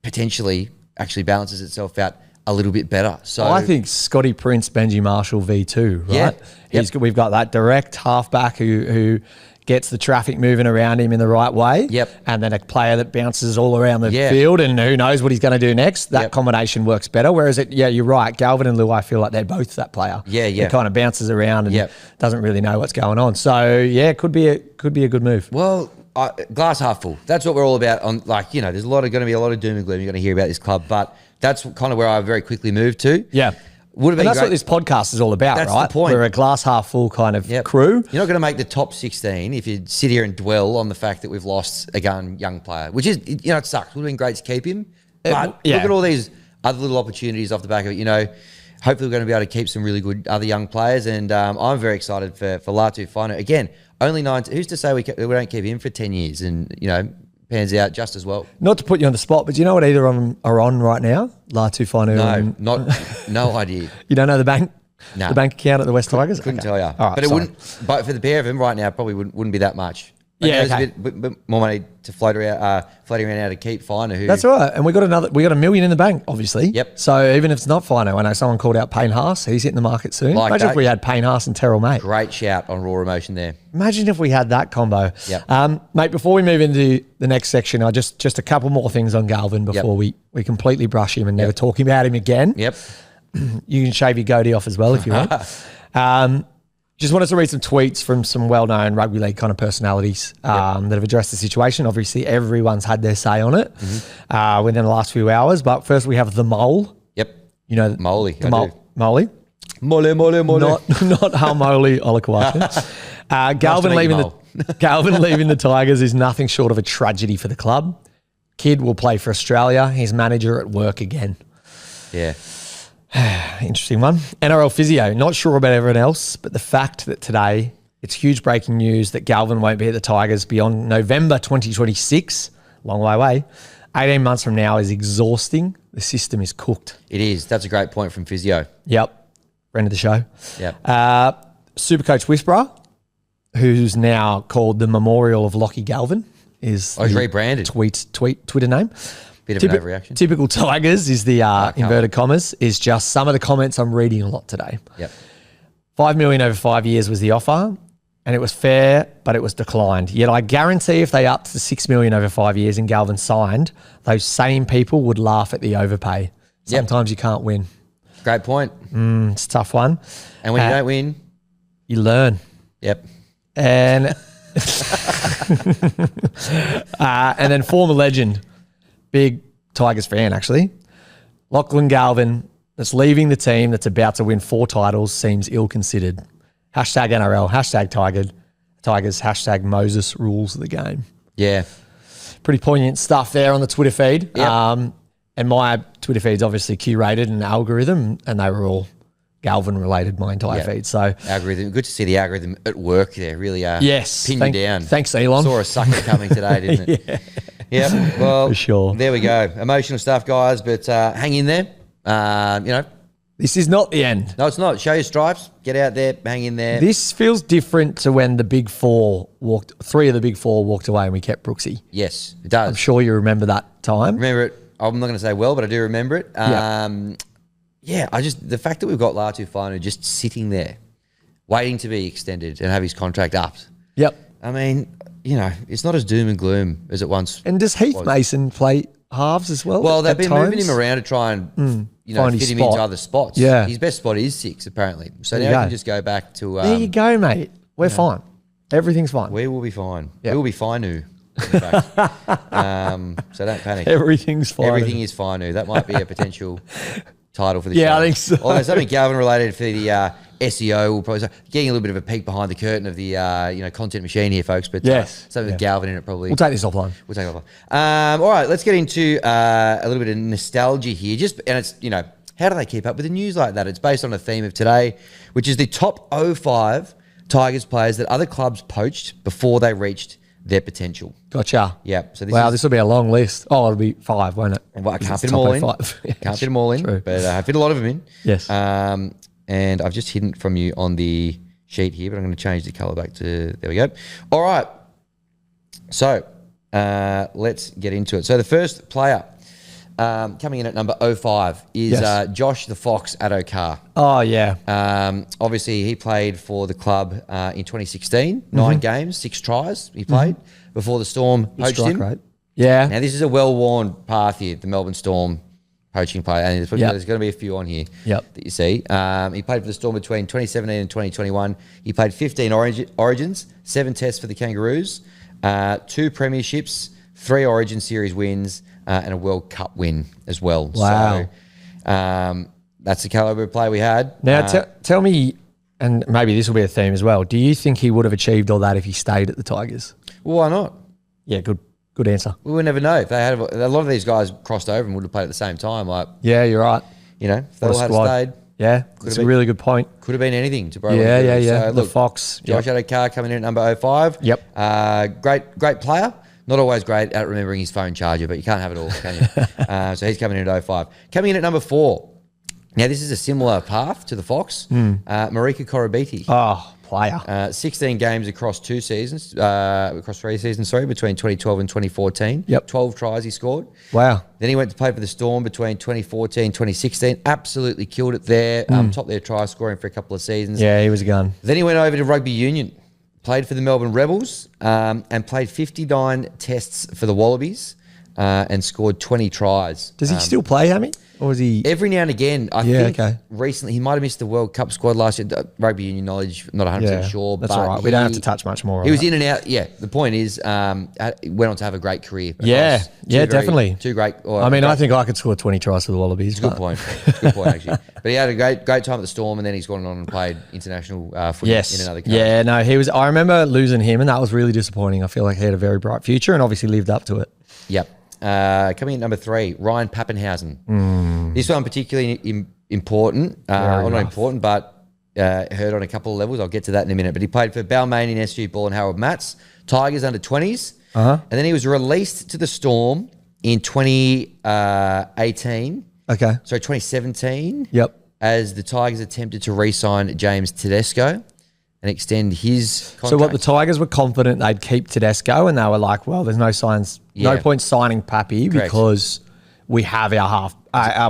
S2: potentially actually balances itself out a little bit better. So
S1: I think Scotty Prince, Benji Marshall V2, right?
S2: Yeah.
S1: We've got that direct halfback who gets the traffic moving around him in the right way.
S2: Yep.
S1: And then a player that bounces all around the field and who knows what he's going to do next. That combination works better. Whereas you're right. Galvin and Lou, I feel like they're both that player.
S2: Yeah.
S1: It kind of bounces around and doesn't really know what's going on. So it could be a good move.
S2: Well, glass half full. That's what we're all about. There's going to be a lot of doom and gloom you're going to hear about this club, but that's kind of where I very quickly moved to.
S1: Yeah.
S2: And
S1: that's what this podcast is all about,
S2: that's
S1: right?
S2: That's the point.
S1: We're a glass half full kind of crew.
S2: You're not going to make the top 16 if you sit here and dwell on the fact that we've lost a young player, which is, it sucks. It would have been great to keep him. But look at all these other little opportunities off the back of it. Hopefully we're going to be able to keep some really good other young players. And I'm very excited for Lachy Galvin. Again, only 9. Who's to say we don't keep him for 10 years and, pans out just as well.
S1: Not to put you on the spot, but do you know what either of them are on right now? Lachy Galvin.
S2: No idea.
S1: You don't know the bank?
S2: No.
S1: The bank account at the West Tigers?
S2: Couldn't tell you.
S1: All right,
S2: but it wouldn't. But for the pair of them right now, probably wouldn't be that much. There's a bit more money to float around out to keep Fainu.
S1: That's right. And we got $1 million in the bank, obviously.
S2: Yep.
S1: So even if it's not Fainu, I know someone called out Payne Haas. He's hitting the market soon. Imagine if we had Payne Haas and Terrell May.
S2: Great shout on raw emotion there.
S1: Imagine if we had that combo.
S2: Yep.
S1: Mate, before we move into the next section, I just a couple more things on Galvin before we completely brush him and never talk about him again.
S2: Yep.
S1: You can shave your goatee off as well if you want. Just wanted to read some tweets from some well-known rugby league kind of personalities that have addressed the situation. Obviously, everyone's had their say on it within the last few hours. But first, we have the Mole.
S2: Yep.
S1: Moley.
S2: The
S1: Moley.
S2: Mole.
S1: Not Harmoli Olakwatu. Galvin leaving the Tigers is nothing short of a tragedy for the club. Kid will play for Australia. His manager at work again.
S2: Yeah.
S1: Interesting one. NRL physio, not sure about everyone else, but the fact that today it's huge breaking news that Galvin won't be at the Tigers beyond November 2026, long way away, 18 months from now is exhausting. The system is cooked.
S2: It is. That's a great point from physio.
S1: Yep. Friend of the show.
S2: Yep.
S1: Supercoach Whisperer, who's now called the Memorial of Lachy Galvin, is
S2: he's rebranded.
S1: Twitter name.
S2: Bit of an overreaction.
S1: Typical Tigers is the inverted commas, is just some of the comments I'm reading a lot today.
S2: Yep.
S1: $5 million over 5 years was the offer, and it was fair, but it was declined. Yet I guarantee if they upped to $6 million over 5 years and Galvin signed, those same people would laugh at the overpay. Sometimes you can't win.
S2: Great point.
S1: It's a tough one.
S2: And when you don't win,
S1: you learn.
S2: Yep.
S1: And and then former legend, big Tigers fan actually, Lachlan Galvin, that's leaving the team that's about to win 4 titles, seems ill-considered. Hashtag NRL, hashtag Tigers, hashtag Moses rules the game.
S2: Yeah.
S1: Pretty poignant stuff there on the Twitter feed.
S2: Yep.
S1: And my Twitter feed's obviously curated and algorithm, and they were all Galvin related, my entire feed. So
S2: algorithm, good to see the algorithm at work there. Really pin you down.
S1: Thanks, Elon.
S2: Saw a sucker coming today, didn't it? Yeah. Well,
S1: for sure.
S2: There we go. Emotional stuff, guys, but hang in there.
S1: This is not the end.
S2: No, it's not. Show your stripes. Get out there. Hang in there.
S1: This feels different to when the big four three of the big four walked away and we kept Brooksy.
S2: Yes, it does.
S1: I'm sure you remember that time.
S2: Remember it. I'm not going to say well, but I do remember it. The fact that we've got Lachy Galvin just sitting there, waiting to be extended and have his contract upped.
S1: Yep.
S2: I mean, it's not as doom and gloom as it once.
S1: And does Heath Mason play halves as well?
S2: Well, they've been moving him around to try and fit him into other spots.
S1: Yeah.
S2: His best spot is 6, apparently. So now he can just go back to.
S1: There you go, mate. We're fine. Everything's fine.
S2: We will be fine.
S1: Yep.
S2: We will be Fainu. In fact. So don't panic.
S1: Everything's fine.
S2: Everything is Fainu. That might be a potential title for the show.
S1: Yeah, I think so.
S2: Although something Galvin related for the SEO will probably getting a little bit of a peek behind the curtain of the content machine here, folks. But
S1: Yes.
S2: something with Galvin in it probably.
S1: We'll take this offline.
S2: We'll take it offline. All right, let's get into a little bit of nostalgia here. And it's how do they keep up with the news like that? It's based on a theme of today, which is the top 05 Tigers players that other clubs poached before they reached their potential.
S1: Gotcha.
S2: Yeah. So
S1: This will be a long list. Oh, it'll be 5, won't it?
S2: Well, I can't
S1: It's
S2: fit them all in.
S1: top 05.
S2: Can't fit them all in,
S1: True.
S2: but I fit a lot of them in.
S1: Yes.
S2: And I've just hidden it from you on the sheet here, but I'm going to change the colour back to, there we go. All right. So let's get into it. So the first player coming in at number 05 is Josh the Fox Addo-Carr.
S1: Oh, yeah.
S2: Obviously, he played for the club in 2016, 9 games, 6 tries he played before the Storm poached him.
S1: Rate. Yeah.
S2: Now, this is a well-worn path here, the Melbourne Storm poaching player, and there's going to be a few on here that you see. He played for the Storm between 2017 and 2021. He played 15 Origins, 7 tests for the Kangaroos, 2 premierships, 3 Origin Series wins, and a World Cup win as well.
S1: Wow.
S2: So that's the calibre of play we had.
S1: Now, tell me, and maybe this will be a theme as well, do you think he would have achieved all that if he stayed at the Tigers?
S2: Well, why not?
S1: Yeah, good answer.
S2: We would never know. If they had a lot of these guys crossed over and would have played at the same time. Like,
S1: Yeah, you're right.
S2: if they all had
S1: squad.
S2: stayed,
S1: Yeah, that's a
S2: been-
S1: really good point.
S2: could have been anything to Bro.
S1: Yeah.
S2: So,
S1: The
S2: look,
S1: Fox.
S2: Josh Addo-Carr coming in at number 05.
S1: Yep.
S2: Great player. Not always great at remembering his phone charger, but you can't have it all, can you? So he's coming in at 05. Coming in at number 4. Now, this is a similar path to the Fox. Marika Korobiti.
S1: Oh, player.
S2: 16 games across 3 seasons, between 2012 and 2014.
S1: Yep.
S2: 12 tries he scored.
S1: Wow.
S2: Then he went to play for the Storm between 2014 and 2016. Absolutely killed it there. Top their try scoring for a couple of seasons.
S1: Yeah, he was a gun.
S2: Then he went over to rugby union, played for the Melbourne Rebels, and played 59 tests for the Wallabies, and scored 20 tries.
S1: Does he still play, Hammy? Or is he?
S2: Every now and again, I
S1: Yeah,
S2: think
S1: okay.
S2: recently he might have missed the World Cup squad last year. Rugby union knowledge, not 100% sure.
S1: That's
S2: but
S1: all right. We don't have to touch much more on
S2: He was
S1: that.
S2: in and out. Yeah, the point is, he went on to have a great career.
S1: Yeah,
S2: across
S1: definitely.
S2: Two great.
S1: I think I could score 20 tries for the Wallabies.
S2: Good point. Good point, actually. But he had a great time at the Storm, and then he's gone on and played international footy in another country.
S1: Yeah, no, he was. I remember losing him, and that was really disappointing. I feel like he had a very bright future, and obviously lived up to it.
S2: Yep. Coming in at number 3, Ryan Pappenhausen. This one particularly important. Well, not important, but heard on a couple of levels. I'll get to that in a minute. But he played for Balmain in SG Ball and Harold Matts, Tigers under 20s. And then he was released to the Storm in 2018.
S1: Okay.
S2: Sorry, 2017.
S1: Yep.
S2: As the Tigers attempted to re-sign James Tedesco and extend his contract.
S1: So what, the Tigers were confident they'd keep Tedesco, and they were like, well, there's no point signing Pappy because we have our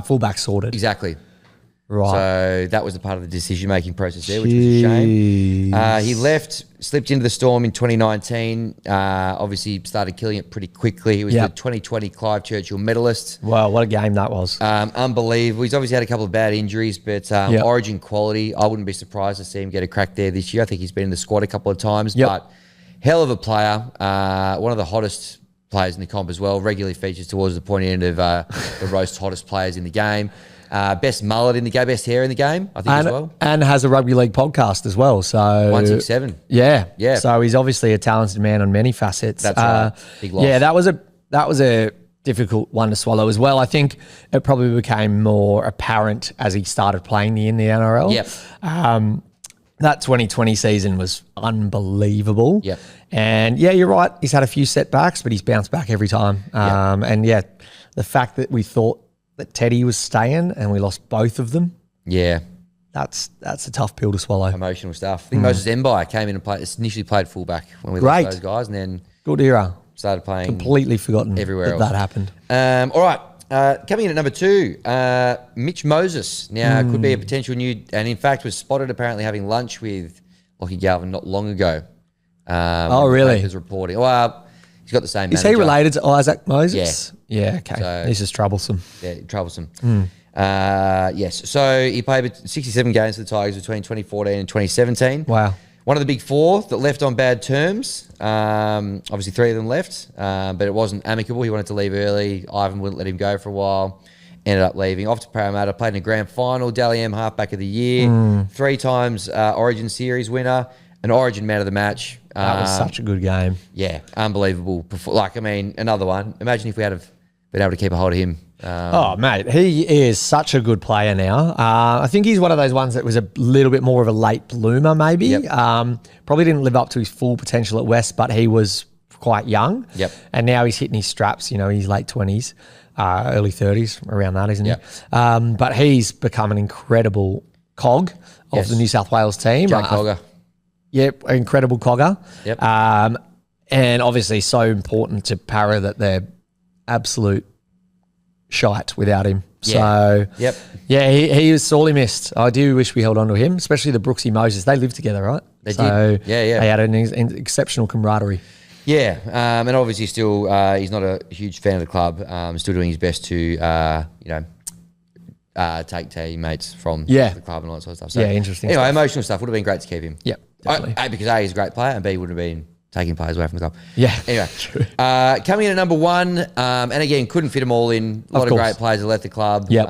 S1: fullback sorted.
S2: Exactly.
S1: Right.
S2: So that was the part of the decision-making process there, which was a shame. He left, slipped into the Storm in 2019. Obviously started killing it pretty quickly. He was the 2020 Clive Churchill medalist.
S1: Wow, what a game that was.
S2: Unbelievable. He's obviously had a couple of bad injuries, but Origin quality, I wouldn't be surprised to see him get a crack there this year. I think he's been in the squad a couple of times, but hell of a player. One of the hottest players in the comp as well. Regularly features towards the pointy end of the roast hottest players in the game. Best mullet in the game, best hair in the game, I think, as well.
S1: And has a rugby league podcast as well. So
S2: 167.
S1: Yeah.
S2: Yeah.
S1: So he's obviously a talented man on many facets.
S2: That's right. Big loss.
S1: Yeah, that was a difficult one to swallow as well. I think it probably became more apparent as he started playing in the NRL.
S2: Yep.
S1: That 2020 season was unbelievable.
S2: Yep.
S1: And yeah, you're right. He's had a few setbacks, but he's bounced back every time. And yeah, the fact that we thought that Teddy was staying and we lost both of them.
S2: Yeah.
S1: That's a tough pill to swallow.
S2: Emotional stuff. I think Moses Mbai came in and initially played fullback when we
S1: Great.
S2: lost those guys, and then
S1: Good era.
S2: started playing
S1: Completely forgotten
S2: everywhere else.
S1: that happened.
S2: All right. Coming in at number 2, Mitch Moses. Now, could be a potential new, and in fact was spotted apparently having lunch with Lachy Galvin not long ago.
S1: Really?
S2: Papers reporting. Well, he's got the same
S1: Is he
S2: manager.
S1: related to Isaac Moses? Yeah, okay.
S2: So-
S1: This is troublesome.
S2: Yeah, troublesome. Yes. So he played 67 games for the Tigers between 2014 and 2017.
S1: Wow.
S2: One of the big 4 that left on bad terms. Obviously 3 of them left, but it wasn't amicable. He wanted to leave early. Ivan wouldn't let him go for a while. ended up leaving. Off to Parramatta, played in a grand final, Dally M halfback of the year, 3 times Origin Series winner, an Origin man of the match.
S1: That was such a good game.
S2: Yeah, unbelievable. Another one. Imagine if we had been able to keep a hold of him.
S1: Mate, he is such a good player now. I think he's one of those ones that was a little bit more of a late bloomer, maybe.
S2: Yep.
S1: Probably didn't live up to his full potential at West, but he was quite young.
S2: Yep.
S1: And now he's hitting his straps. He's late 20s, early 30s, around that, isn't
S2: Yep.
S1: he? But he's become an incredible cog of the New South Wales team.
S2: Jack Cogger.
S1: Yep, incredible cogger.
S2: Yep.
S1: And obviously so important to Para that they're absolute shite without him. So,
S2: Yep.
S1: yeah, he is sorely missed. I do wish we held on to him, especially the Brooksy Moses. They lived together, right?
S2: They did. Yeah.
S1: They had an exceptional camaraderie.
S2: Yeah, and obviously still he's not a huge fan of the club. Still doing his best to take teammates from the club and all that sort of stuff. So,
S1: interesting
S2: Anyway,
S1: stuff.
S2: emotional stuff. Would have been great to keep him.
S1: Yep, definitely.
S2: A, because A, he's a great player, and B, would have been taking players away from the club.
S1: Yeah.
S2: Anyway,
S1: True.
S2: coming in at number 1, and again, couldn't fit them all in. A lot of great players that left the club.
S1: Yep.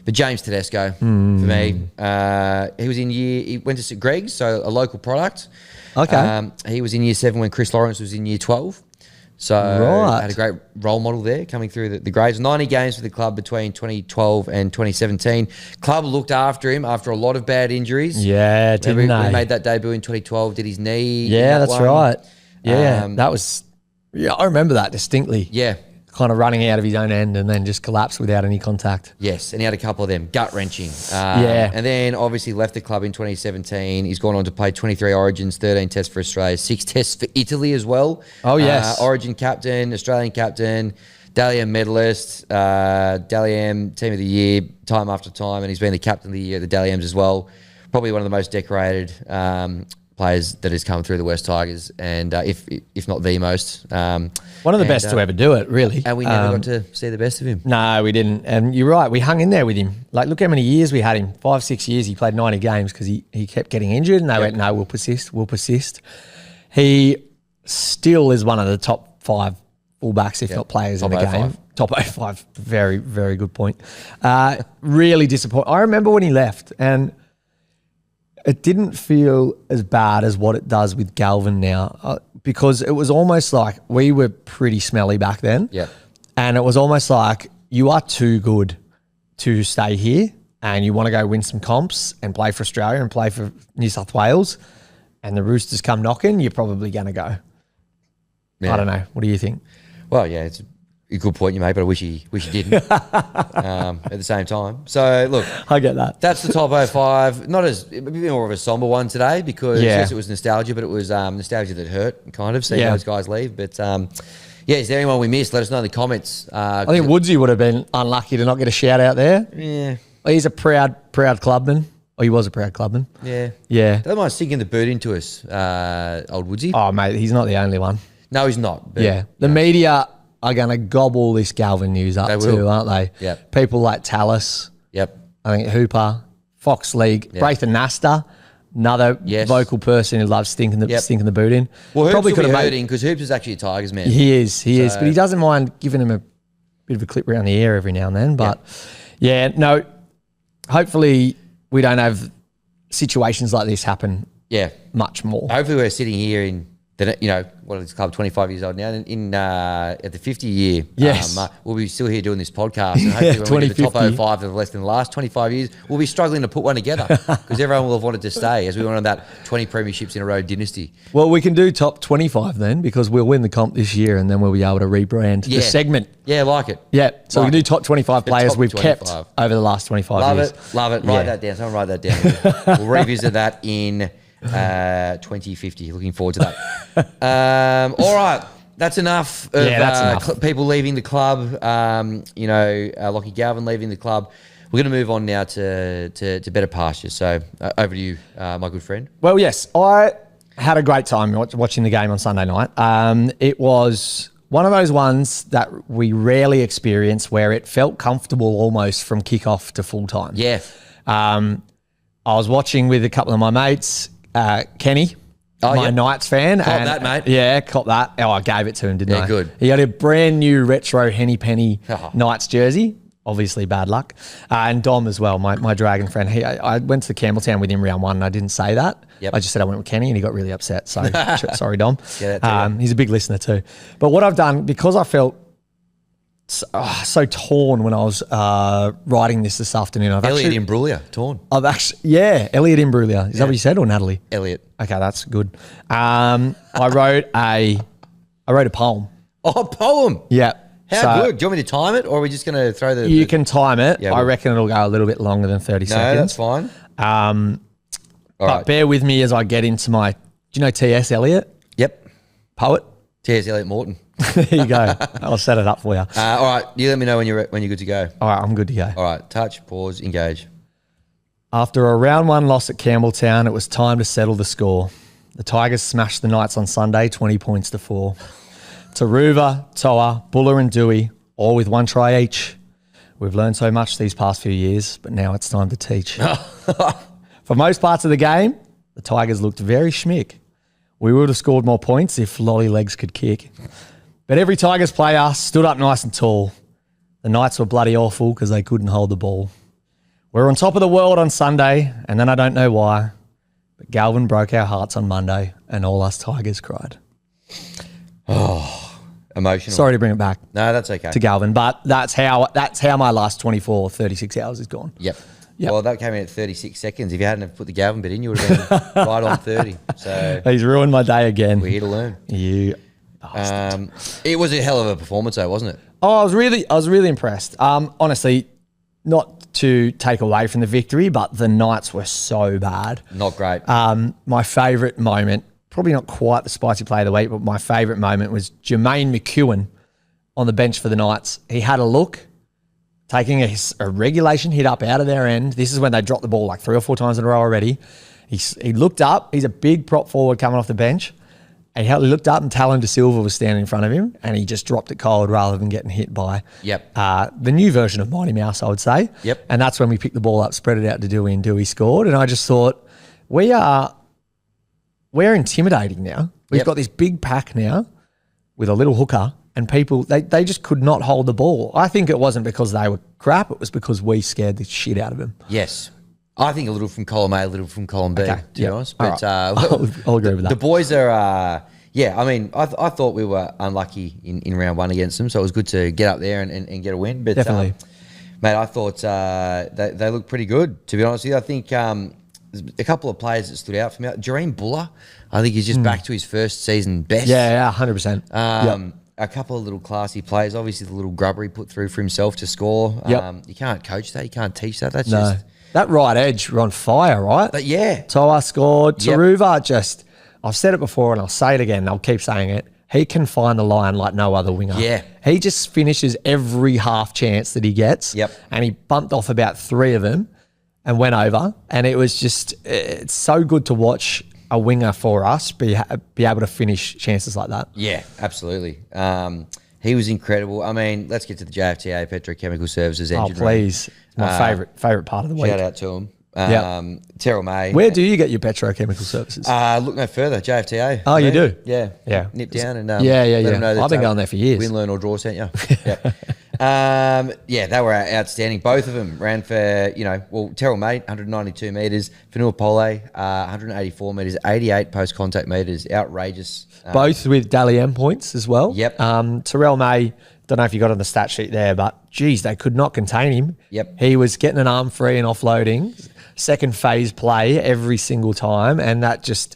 S2: But James Tedesco, for me, he went to St Greg's, so a local product.
S1: Okay.
S2: He was in year 7 when Chris Lawrence was in year 12. So had a great role model there coming through the grades. 90 games for the club between 2012 and 2017. Club looked after him after a lot of bad injuries.
S1: Yeah, didn't
S2: Remember
S1: they?
S2: he made that debut in 2012, did his knee.
S1: Yeah, that's
S2: one.
S1: right. Yeah,
S2: Um,
S1: that was. Yeah, I remember that distinctly.
S2: Yeah.
S1: Kind of running out of his own end and then just collapsed without any contact.
S2: Yes, and he had a couple of them, gut-wrenching.
S1: Yeah.
S2: And then obviously left the club in 2017. He's gone on to play 23 Origins, 13 tests for Australia, 6 tests for Italy as well.
S1: Oh, yes.
S2: Origin captain, Australian captain, Dally M medalist, Dally M team of the year time after time, and he's been the captain of the year at the Dally M's as well. Probably one of the most decorated players that has come through the West Tigers, and if not the most.
S1: One of the best to ever do it, really.
S2: And we never got to see the best of him.
S1: No, we didn't. And you're right, we hung in there with him. Like, look how many years we had him. 5-6 years. He played 90 games because he kept getting injured, and they went, no, we'll persist. He still is one of the top 5 fullbacks, if not players in the game. Top 05. Very, very good point. Really disappointing. I remember when he left, and it didn't feel as bad as what it does with Galvin now, because it was almost like we were pretty smelly back then.
S2: Yeah.
S1: And it was almost like you are too good to stay here and you want to go win some comps and play for Australia and play for New South Wales, and the Roosters come knocking, you're probably going to go.
S2: Yeah.
S1: I don't know. What do you think?
S2: Well, yeah, it's a good point you made, but I wish he didn't at the same time. So, look.
S1: I get that.
S2: That's the top 05. Not as a bit more of a somber one today because, yes, it was nostalgia, but it was nostalgia that hurt, kind of, seeing those guys leave. But, is there anyone we missed? Let us know in the comments.
S1: I think Woodsy would have been unlucky to not get a shout out there.
S2: Yeah.
S1: He's a proud clubman. Oh, he was a proud clubman.
S2: Yeah.
S1: Yeah.
S2: Don't mind sticking the boot into us, old Woodsy.
S1: Oh, mate, he's not the only one.
S2: No, he's not. But,
S1: yeah. The media are going to gobble this Galvin news up too, aren't they?
S2: Yep.
S1: People like Tallis.
S2: Yep.
S1: I think Hooper, Fox League, Braithen Nasta, another vocal person who loves stinking the boot in.
S2: Well, Hoops will be hurting because Hoops is actually a Tigers man.
S1: He is, but he doesn't mind giving him a bit of a clip around the ear every now and then. But hopefully we don't have situations like this happen.
S2: Yeah,
S1: much more.
S2: Hopefully we're sitting here in what is this club, 25 years old now, at the 50 year.
S1: Yes.
S2: We'll be still here doing this podcast. And hopefully when we get the top 05 that have less than the last 25 years, we'll be struggling to put one together because everyone will have wanted to stay as we went on that 20 premierships in a row dynasty.
S1: Well, we can do top 25 then because we'll win the comp this year and then we'll be able to rebrand the segment.
S2: Yeah, I like it.
S1: Yeah, so we can do top 25 players we've kept over the last 25 years.
S2: Love it. Write that down. Someone write that down. We'll revisit that in 2050. Looking forward to that. All right, that's enough of people leaving the club. Lachy Galvin leaving the club. We're going to move on now to better pastures. So over to you, my good friend.
S1: Well, yes, I had a great time watching the game on Sunday night. It was one of those ones that we rarely experience where it felt comfortable almost from kickoff to full time.
S2: Yeah.
S1: I was watching with a couple of my mates. Kenny, my Knights fan.
S2: Cop that, mate.
S1: Yeah, cop that. Oh, I gave it to him, didn't I?
S2: Yeah, good.
S1: He had a brand new retro Henny Penny Knights jersey. obviously bad luck. And Dom as well, my Dragon friend. I went to Campbelltown with him round 1 and I didn't say that.
S2: Yep.
S1: I just said I went with Kenny and he got really upset. So sorry, Dom.
S2: Get that to you.
S1: He's a big listener too. But what I've done, because I felt so torn when I was writing this afternoon.
S2: Elliot Imbruglia, torn.
S1: Elliot Imbruglia. Is that what you said, or Natalie?
S2: Elliot.
S1: Okay, that's good. I wrote a poem.
S2: Oh, a poem.
S1: Yeah.
S2: How good? Do you want me to time it, or are we just going to throw the...
S1: You can time it.
S2: Yeah,
S1: I reckon it'll go a little bit longer than 30 seconds.
S2: No, that's fine.
S1: But
S2: right.
S1: bear with me as I get into my... Do you know T.S. Eliot?
S2: Yep.
S1: Poet?
S2: T.S. Eliot Morton.
S1: There you go. I'll set it up for you.
S2: All right. You let me know when you're good to go.
S1: All right, I'm good to go.
S2: All right. Touch, pause, engage.
S1: After a round 1 loss at Campbelltown, it was time to settle the score. The Tigers smashed the Knights on Sunday, 20 points to 4. Taruva, Toa, Buller and Dewey, all with 1 try each. We've learned so much these past few years, but now it's time to teach. For most parts of the game, the Tigers looked very schmick. We would have scored more points if Lolly Legs could kick. But every Tigers player stood up nice and tall. The Knights were bloody awful because they couldn't hold the ball. We were on top of the world on Sunday, and then I don't know why, but Galvin broke our hearts on Monday, and all us Tigers cried.
S2: Oh, emotional.
S1: Sorry to bring it back
S2: No, that's okay.
S1: to Galvin, but that's how my last 24, 36 hours is gone.
S2: Yep.
S1: Yep.
S2: Well, that came in at 36 seconds. If you hadn't have put the Galvin bit in, you would have been right on 30. So
S1: He's ruined my day again.
S2: we're here to learn.
S1: You.
S2: It was a hell of a performance, though, wasn't it?
S1: Oh, I was really impressed. Honestly, not to take away from the victory, but the Knights were so bad.
S2: Not great.
S1: My favourite moment, probably not quite the spicy play of the week, but my favourite moment was Jermaine McEwen on the bench for the Knights. He had a look, taking a regulation hit up out of their end. This is when they dropped the ball like 3 or 4 times in a row already. He looked up. He's a big prop forward coming off the bench. And he looked up and Talon De Silva was standing in front of him and he just dropped it cold rather than getting hit by the new version of Mighty Mouse, I would say.
S2: Yep.
S1: And that's when we picked the ball up, spread it out to Dewey, and Dewey scored. And I just thought, we're intimidating now. We've got this big pack now with a little hooker and people, they just could not hold the ball. I think it wasn't because they were crap. It was because we scared the shit out of them.
S2: Yes. I think a little from column A, a little from column B, to be honest. But
S1: right. I'll agree with that.
S2: The boys are, I mean, I thought we were unlucky in round 1 against them, so it was good to get up there and get a win. But
S1: Definitely.
S2: Mate, I thought they looked pretty good, to be honest with you. I think there's a couple of players that stood out for me. Jareen Buller, I think he's just back to his first season best.
S1: Yeah, 100%.
S2: A couple of little classy players. Obviously, the little grubber he put through for himself to score. You can't coach that. You can't teach that. That's just...
S1: That right edge were on fire, right?
S2: But yeah.
S1: Toa scored. Taruva I've said it before and I'll say it again. I'll keep saying it. He can find the line like no other winger.
S2: Yeah.
S1: He just finishes every half chance that he gets.
S2: Yep.
S1: And he bumped off about 3 of them and went over. And it was just, it's so good to watch a winger for us be able to finish chances like that.
S2: Yeah, absolutely. He was incredible. I mean, let's get to the JFTA Petrochemical Services engine.
S1: Oh, please. My favourite part of the week.
S2: Shout out to him. Terrell May.
S1: Where do you get your petrochemical services?
S2: Look no further. JFTA.
S1: Oh, you do?
S2: Yeah.
S1: Yeah.
S2: Nip down and
S1: let them know that, I've been going there for years.
S2: Win, learn or draw, sent you. They were outstanding. Both of them ran for, Terrell May, 192 metres. Fainu Pole, 184 metres, 88 post-contact metres. Outrageous.
S1: Both with Dally M points as well.
S2: Yep.
S1: Terrell May, don't know if you got on the stat sheet there, but geez, they could not contain him.
S2: Yep.
S1: He was getting an arm free and offloading, second phase play every single time, and that just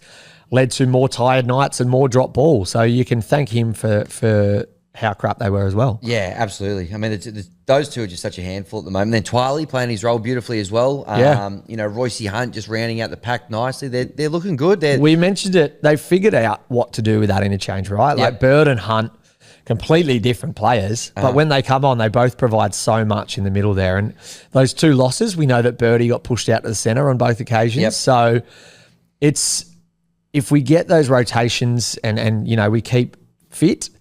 S1: led to more tired nights and more drop ball. So you can thank him for how crap they were as well.
S2: Yeah, absolutely. I mean, those two are just such a handful at the moment. Then Twiley playing his role beautifully as well. Royce Hunt just rounding out the pack nicely. They're looking good.
S1: We mentioned it. They figured out what to do with that interchange, right? Like Bird and Hunt, completely different players. But when they come on, they both provide so much in the middle there. And those 2 losses, we know that Birdie got pushed out to the centre on both occasions.
S2: Yep.
S1: So if we get those rotations and we keep fit,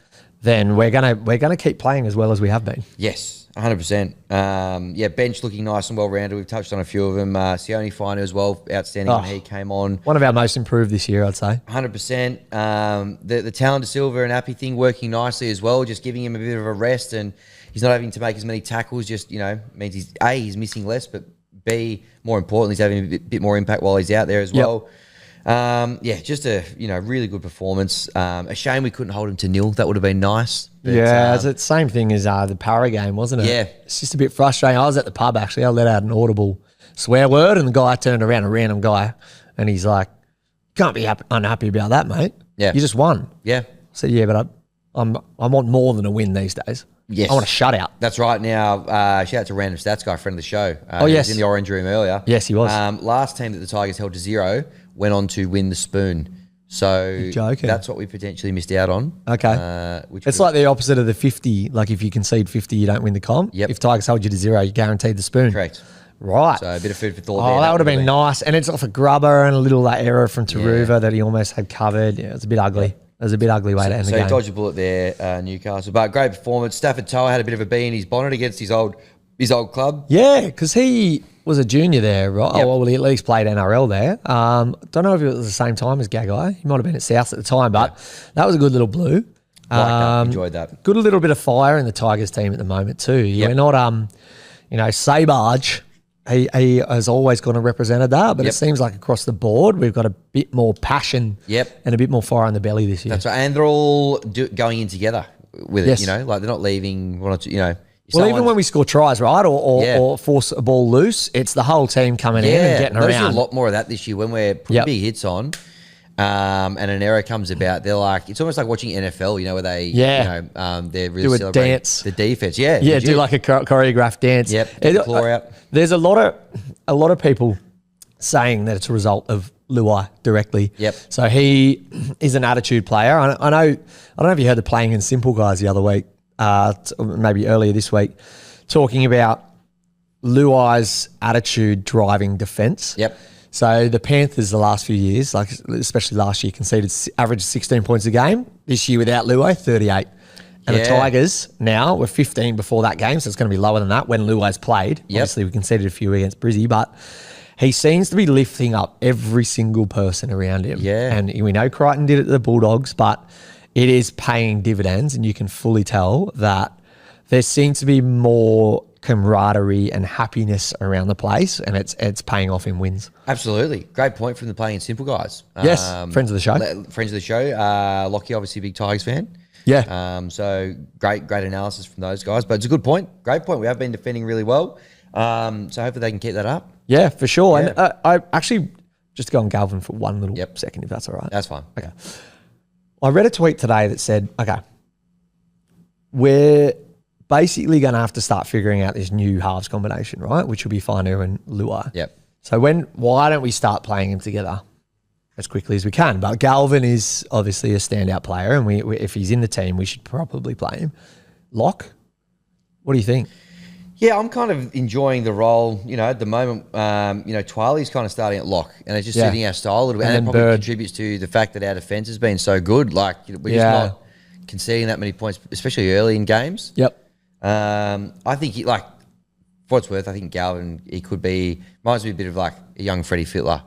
S1: then we're gonna keep playing as well as we have been.
S2: Yes, 100%. Yeah, bench looking nice and well-rounded. We've touched on a few of them. Sione Fainu as well, outstanding when he came on.
S1: One of our most improved this year, I'd say.
S2: 100%. The Talented Silver and Appy thing working nicely as well, just giving him a bit of a rest, and he's not having to make as many tackles, just, means he's missing less, but B, more importantly, he's having a bit more impact while he's out there as well. Just a really good performance. A shame we couldn't hold him to nil. That would have been nice. But,
S1: it's the same thing as the Para game, wasn't it?
S2: Yeah.
S1: It's just a bit frustrating. I was at the pub, actually. I let out an audible swear word, and the guy turned around, a random guy, and he's like, can't be unhappy about that, mate.
S2: Yeah.
S1: You just won.
S2: Yeah.
S1: I said, yeah, but I want more than a win these days.
S2: Yes.
S1: I want a shutout.
S2: That's right. Now, shout out to Random Stats Guy, friend of the show.
S1: Yes.
S2: He was in the orange room earlier.
S1: Yes, he was.
S2: Last team that the Tigers held to 0 went on to win the spoon. So
S1: You're joking.
S2: that's what we potentially missed out on.
S1: Okay. It's like the opposite of the 50. Like if you concede 50, you don't win the comp.
S2: Yep.
S1: If Tigers hold you to 0, you guaranteed the spoon.
S2: Correct.
S1: Right.
S2: So a bit of food for thought there.
S1: Oh, that would have been nice. And it's off a grubber and a little that error from Taruva that he almost had covered. Yeah, it's a bit ugly. It was a bit ugly way to end the game.
S2: So he dodged a bullet there, Newcastle. But great performance. Stafford Toa had a bit of a bee in his bonnet against his old club.
S1: Yeah, because he was a junior there, right?
S2: Yep.
S1: Oh, well, he at least played NRL there. Don't know if it was the same time as Gagai. He might have been at Souths at the time, but that was a good little blue.
S2: Enjoyed that.
S1: Good little bit of fire in the Tigers team at the moment too.
S2: Yep.
S1: We're not, Sabage. He has always kind of represented that, but it seems like across the board we've got a bit more passion and a bit more fire in the belly this year.
S2: That's right. And they're all going in together with it, like they're not leaving one or two,
S1: Well, even when we score tries, right, or force a ball loose, it's the whole team coming in and getting around.
S2: A lot more of that this year when we're putting big hits on, and an error comes about. They're like, it's almost like watching NFL, where they, they're really
S1: do a
S2: celebrating
S1: dance,
S2: the defense, yeah,
S1: do like a choreographed dance.
S2: Yep, get the claw out.
S1: There's a lot of people saying that it's a result of Luai directly.
S2: Yep.
S1: So he is an attitude player. I don't know if you heard the Playing in Simple guys the other week. Maybe earlier this week, talking about Luai's attitude driving defence.
S2: Yep.
S1: So the Panthers the last few years, like especially last year, conceded average 16 points a game. This year without Luai, 38. And the Tigers now were 15 before that game, so it's going to be lower than that when Luai's played.
S2: Yep.
S1: Obviously, we conceded a few against Brizzy, but he seems to be lifting up every single person around him.
S2: Yeah.
S1: And we know Crichton did it to the Bulldogs, but it is paying dividends, and you can fully tell that there seems to be more camaraderie and happiness around the place, and it's paying off in wins.
S2: Absolutely. Great point from the Playing Simple guys.
S1: Yes, friends of the show.
S2: Friends of the show. Lachy, obviously a big Tigers fan.
S1: Yeah.
S2: So great analysis from those guys. But it's a good point. Great point. We have been defending really well. So hopefully they can keep that up.
S1: Yeah, for sure.
S2: Yeah.
S1: And I actually, just to go on Galvin for one little second, if that's all right.
S2: That's fine.
S1: Okay. I read a tweet today that said, okay, we're basically going to have to start figuring out this new halves combination, right? Which will be Fainu and Luai.
S2: Yep.
S1: So why don't we start playing them together as quickly as we can? But Galvin is obviously a standout player, and we if he's in the team, we should probably play him. Locke, what do you think?
S2: Yeah, I'm kind of enjoying the role. At the moment, Twali's kind of starting at lock, and it's just suiting our style a little bit. And it probably contributes to the fact that our defense has been so good. Like, we're just not conceding that many points, especially early in games.
S1: Yep.
S2: I think, for what it's worth, I think Galvin, he could be, reminds me a bit of like a young Freddie Fittler,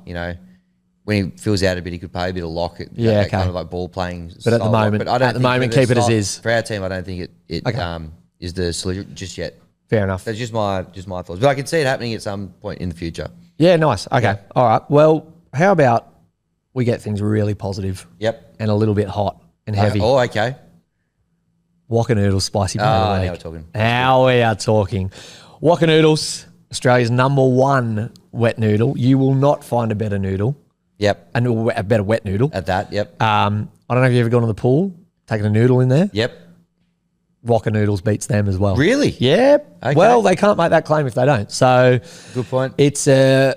S2: When he fills out a bit, he could play a bit of lock. That kind of like ball playing.
S1: But at the moment, keep it as is.
S2: For our team, I don't think it is the solution just yet.
S1: Fair enough.
S2: That's just my thoughts. But I can see it happening at some point in the future.
S1: Yeah, nice. Okay. Yeah. All right. Well, how about we get things really positive?
S2: Yep.
S1: And a little bit hot and heavy.
S2: Oh, okay.
S1: Whackanoodles spicy play of the week.
S2: Now
S1: we are talking. Whackanoodles, Australia's #1 wet noodle. You will not find a better noodle.
S2: Yep.
S1: A better wet noodle.
S2: At that, yep.
S1: I don't know if you've ever gone to the pool, taken a noodle in there.
S2: Yep.
S1: Whackanoodles beats them as well.
S2: Really?
S1: Yeah.
S2: Okay.
S1: Well, they can't make that claim if they don't. So
S2: good point.
S1: It's a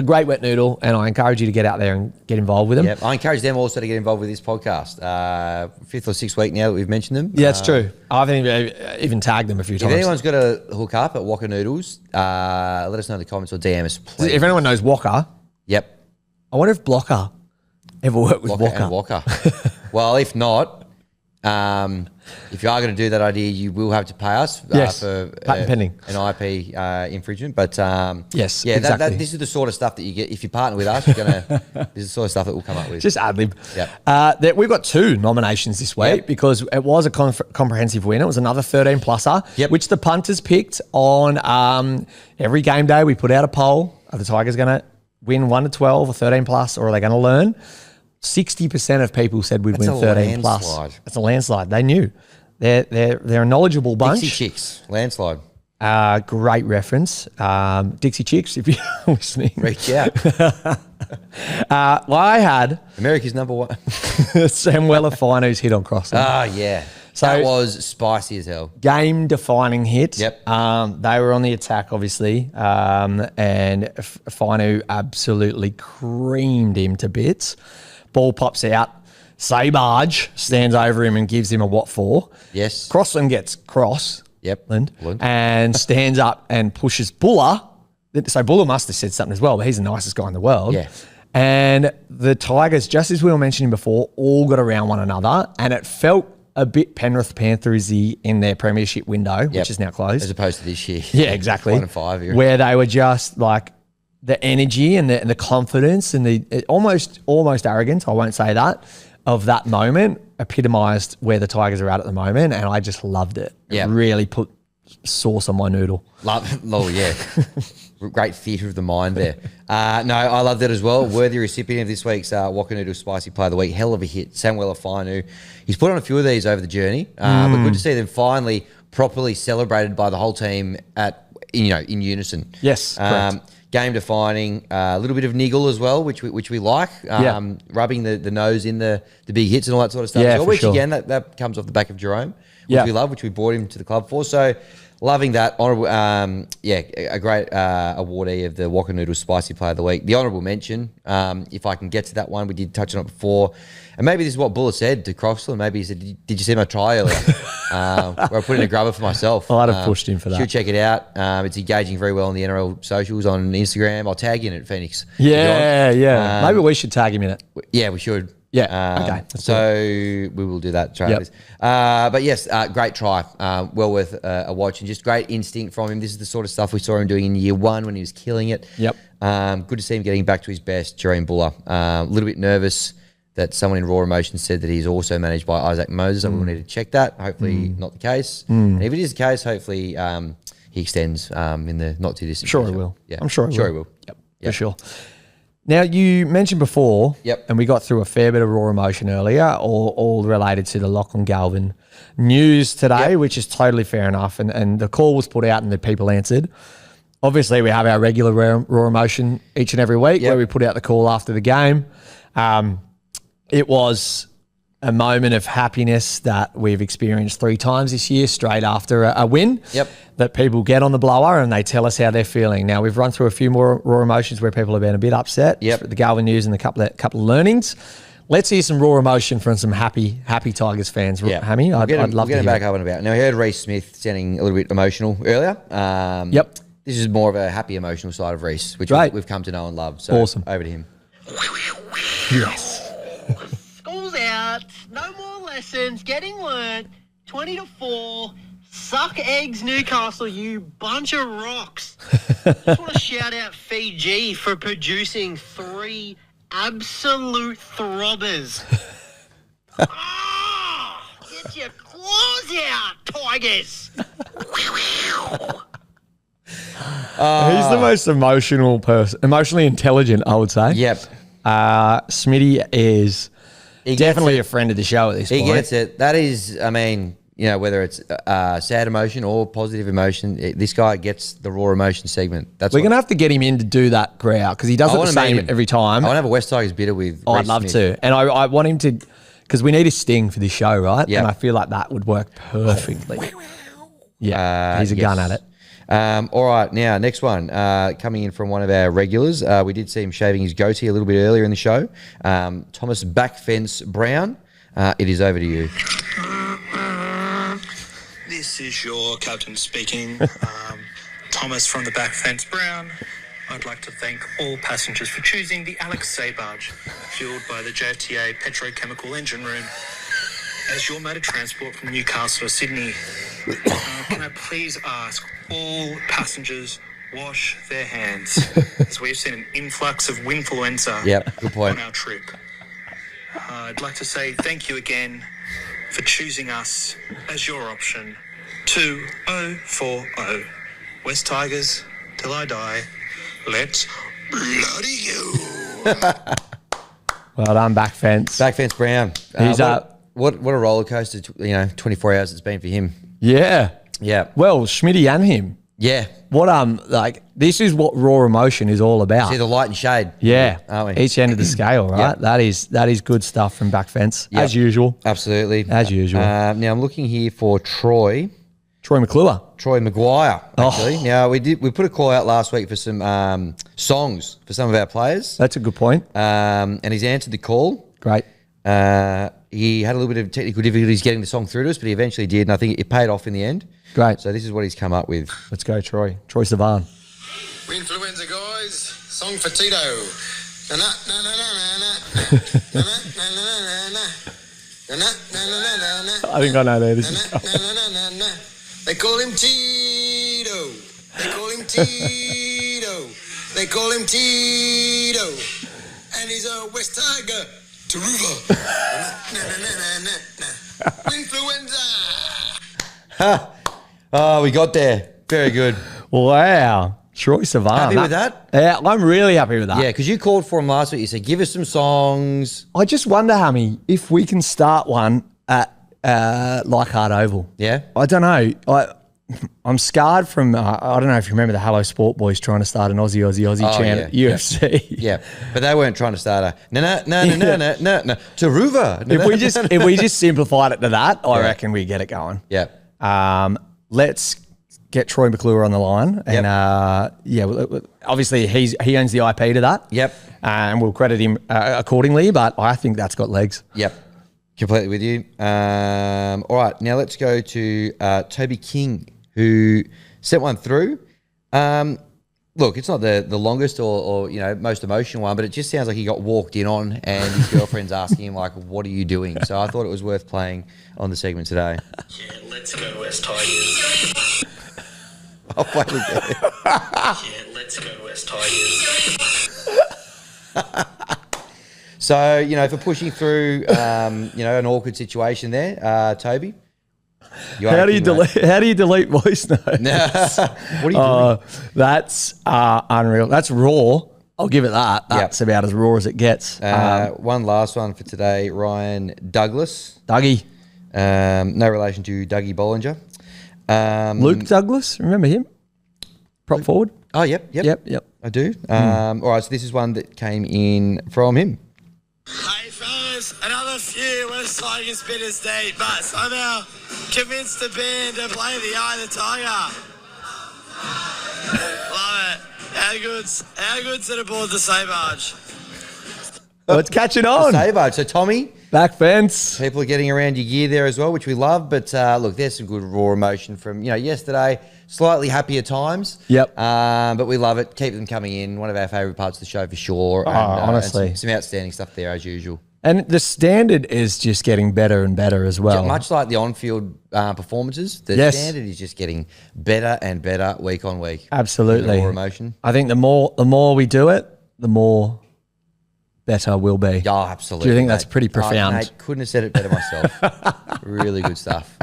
S1: great wet noodle, and I encourage you to get out there and get involved with them.
S2: Yep. I encourage them also to get involved with this podcast. 5th or 6th week now that we've mentioned them.
S1: Yeah, that's true. I've even tagged them a few times.
S2: If anyone's got a hook up at Whackanoodles, let us know in the comments or DM us, please.
S1: If anyone knows Waka,
S2: yep.
S1: I wonder if Blocker ever worked with
S2: Waka. Well, if not, If you are going to do that idea, you will have to pay us
S1: Yes,
S2: for
S1: patent pending.
S2: an IP infringement. But
S1: Yes,
S2: yeah,
S1: exactly.
S2: this is the sort of stuff that you get if you partner with us. You're gonna this is the sort of stuff that we'll come up with.
S1: Just ad lib.
S2: Yep.
S1: We've got 2 nominations this week
S2: Yep.
S1: because it was a comprehensive win. It was another 13-pluser,
S2: Yep.
S1: which the punters picked on every game day. We put out a poll. Are the Tigers going to win 1 to 12 or 13-plus, or are they going to learn? 60% of people said we'd
S2: That's
S1: win
S2: a
S1: 13-plus.
S2: landslide.
S1: It's a landslide. They knew. They're a knowledgeable bunch.
S2: Dixie Chicks, landslide.
S1: Great reference. Dixie Chicks, if you're listening.
S2: Reach out.
S1: Well, I had
S2: America's number 1.
S1: Samuela Fainu's hit on Crossland.
S2: Yeah.
S1: So-
S2: That was spicy as hell.
S1: Game-defining hit.
S2: Yep.
S1: They were on the attack, obviously, and Fainu absolutely creamed him to bits. Ball pops out. Sabage stands over him and gives him a what for.
S2: Yes.
S1: Crossland gets cross.
S2: Yep.
S1: Lind,
S2: Lind.
S1: and stands up and pushes Buller. So Buller must have said something as well, but he's the nicest guy in the world.
S2: Yeah.
S1: And the Tigers, just as we were mentioning before, all got around one another, and it felt a bit Penrith Panthers-y in their premiership window,
S2: Yep.
S1: which is now closed.
S2: As opposed to this year.
S1: Yeah, exactly.
S2: 1 and 5 here.
S1: Where they were just like the energy and the confidence and the almost arrogance, I won't say that, of that moment epitomised where the Tigers are at the moment, and I just loved it.
S2: Yeah.
S1: It really put sauce on my noodle.
S2: Oh, yeah. Great theatre of the mind there. No, I love that as well. Worthy recipient of this week's Wacanoodle Spicy Play of the Week. Hell of a hit. Samuela Fainu. He's put on a few of these over the journey, but good to see them finally properly celebrated by the whole team in unison.
S1: Yes, correct.
S2: Game defining, a little bit of niggle as well, which we like. Rubbing the nose in the big hits and all that sort of stuff.
S1: Yeah,
S2: as well,
S1: for
S2: which
S1: sure.
S2: again, that comes off the back of Jerome, which
S1: Yeah.
S2: we love, which we brought him to the club for. So loving that. Honourable, a great awardee of the Wacanoodle Spicy Play of the Week. The honourable mention, if I can get to that one, we did touch on it before. And maybe this is what Buller said to Croxland. Maybe he said, "Did you see my try earlier?" Where I put in a grubber for myself.
S1: I'd have pushed him for that.
S2: Should check it out. It's engaging very well on the NRL socials on Instagram. I'll tag you in it, Phoenix. if you
S1: Yeah.
S2: want.
S1: Maybe we should tag him in it.
S2: Yeah, we should.
S1: Yeah, okay, let's do
S2: So we will do that, Travis. But yes, great try. Well worth a watch, and just great instinct from him. This is the sort of stuff we saw him doing in year 1 when he was killing it.
S1: Yep.
S2: Good to see him getting back to his best during Buller. A little bit nervous that someone in Raw Emotions said that he's also managed by Isaac Moses. I will need to check that. Hopefully not the case. And if it is the case, hopefully he extends in the not too distant
S1: Sure he
S2: future.
S1: will.
S2: Yeah.
S1: I'm sure he will.
S2: he will.
S1: Yep,
S2: Yep.
S1: for sure. Now, you mentioned before,
S2: Yep.
S1: and we got through a fair bit of raw emotion earlier, all related to the Lachy Galvin news today,
S2: Yep.
S1: which is totally fair enough. And the call was put out and the people answered. Obviously, we have our regular raw emotion each and every week
S2: Yep.
S1: where we put out the call after the game. It was a moment of happiness that we've experienced 3 times this year straight after a win.
S2: Yep.
S1: That people get on the blower and they tell us how they're feeling. Now, we've run through a few more raw emotions where people have been a bit upset.
S2: Yep.
S1: The Galvin news and a couple of learnings. Let's hear some raw emotion from some happy Tigers fans. Hammy, I'd love to
S2: hear
S1: hear
S2: back
S1: it.
S2: up and about. Now, I heard Reece Smith sounding a little bit emotional earlier.
S1: Yep.
S2: This is more of a happy, emotional side of Reece, which
S1: Great.
S2: we've come to know and love. So
S1: Awesome.
S2: over to him.
S3: School's out. No more lessons. Getting learnt. 20-4. Suck eggs, Newcastle, you bunch of rocks. Just want to shout out Fiji for producing 3 absolute throbbers. Get your claws out, Tigers.
S1: He's the most emotional person, emotionally intelligent, I would say.
S2: Yep.
S1: Smitty is
S2: He
S1: definitely
S2: gets
S1: a friend of the show at this
S2: He
S1: point.
S2: gets it. That is, I mean, whether it's sad emotion or positive emotion, this guy gets the raw emotion segment. That's
S1: We're going to have to get him in to do that growl because he does
S2: I
S1: it the
S2: wanna
S1: same
S2: meet him.
S1: every time.
S2: I want to have a West Tigers bitter with
S1: I'd
S2: Reece
S1: love
S2: Smith.
S1: to. And I want him to, because we need a sting for this show, right?
S2: Yeah.
S1: And I feel like that would work perfectly. Yeah, he's a gun at it.
S2: All right, now next one coming in from one of our regulars. We did see him shaving his goatee a little bit earlier in the show. Thomas Backfence Brown. It is over to you.
S7: This is your captain speaking, Thomas from the back fence Brown. I'd like to thank all passengers for choosing the Alex Say barge, fueled by the JFTA Petrochemical Engine Room. as your mode of transport from Newcastle to Sydney, can I please ask all passengers wash their hands, as we've seen an influx of winfluenza
S2: Yep, good point.
S7: on our trip. I'd like to say thank you again for choosing us as your option. 2040 West Tigers till I die. Let's bloody go.
S1: Well done, back fence.
S2: Back fence Brown.
S1: He's
S2: what a roller coaster, 24 hours it's been for him.
S1: Yeah.
S2: Yeah.
S1: Well, Schmitty and him.
S2: Yeah.
S1: What this is what raw emotion is all about.
S2: See the light and shade.
S1: Yeah,
S2: Aren't we?
S1: each end of the scale, right?
S2: Yep.
S1: That is good stuff from back fence,
S2: Yep.
S1: as usual.
S2: Absolutely.
S1: As usual.
S2: Now I'm looking here for Troy
S1: McClure.
S2: Maguire, actually. Now we put a call out last week for some songs for some of our players.
S1: That's a good point.
S2: And he's answered the call.
S1: Great.
S2: He had a little bit of technical difficulties getting the song through to us, but he eventually did, and I think it paid off in the end.
S1: Great.
S2: So this is what he's come up with.
S1: Let's go, Troy. Troy Savan.
S4: Influenza, guys. Song for Tito. Na na na na na na na na na na na.
S1: I think I know that. This is
S4: They call him Tito. They call him Tito. They call him Tito. And he's a West Tiger. Taruva. Influenza.
S2: Oh, we got there. Very good.
S1: wow. Troy Savan.
S2: Happy with that?
S1: Yeah, I'm really happy with that.
S2: Yeah, because you called for him last week. You said, give us some songs.
S1: I just wonder, Hammy, if we can start one at Leichhardt Oval.
S2: Yeah?
S1: I don't know. I'm scarred from, I don't know if you remember the Hello Sport Boys trying to start an Aussie chant at UFC.
S2: Yeah, but they weren't trying to start a Taruva.
S1: If we just simplified it to that, I reckon we get it going.
S2: Yeah.
S1: Let's get Troy McClure on the line, and obviously he owns the IP to that.
S2: Yep.
S1: And we'll credit him accordingly. But I think that's got legs.
S2: Yep. Completely with you. All right, now let's go to Toby King, who sent one through. Look, it's not the longest or most emotional one, but it just sounds like he got walked in on, and his girlfriend's asking him like, "What are you doing?" So I thought it was worth playing on the segment today.
S5: Yeah, let's go West Tigers.
S2: I'll play it again.
S5: Yeah, let's go West Tigers.
S2: So, for pushing through, an awkward situation there, Toby.
S1: How do you delete voice notes?
S2: What are you doing?
S1: That's unreal. That's raw. I'll give it that. That's about as raw as it gets.
S2: One last one for today, Ryan Douglas.
S1: Dougie.
S2: No relation to Dougie Bollinger.
S1: Luke Douglas, remember him? Prop forward.
S2: Oh, yep. I do. All right, so this is one that came in from him.
S8: Hey fellas, another few West Tigers bitters deep, but somehow convinced the band to play the Eye of the Tiger. Love it. How good's it aboard the Saybarge?
S1: Well, it's catching on.
S2: Savo. So, Tommy,
S1: back fence.
S2: people are getting around your gear there as well, which we love. But look, there's some good raw emotion from yesterday. Slightly happier times.
S1: Yep.
S2: But we love it. Keep them coming in. One of our favourite parts of the show for sure.
S1: Honestly.
S2: and some outstanding stuff there as usual.
S1: And the standard is just getting better and better as well.
S2: Much like the on-field performances, the standard is just getting better and better week on week.
S1: Absolutely.
S2: More emotion.
S1: I think the more we do it, the more better we'll be.
S2: Oh, absolutely.
S1: Do you think
S2: mate.
S1: that's pretty profound?
S2: Mate, couldn't have said it better myself. Really good stuff.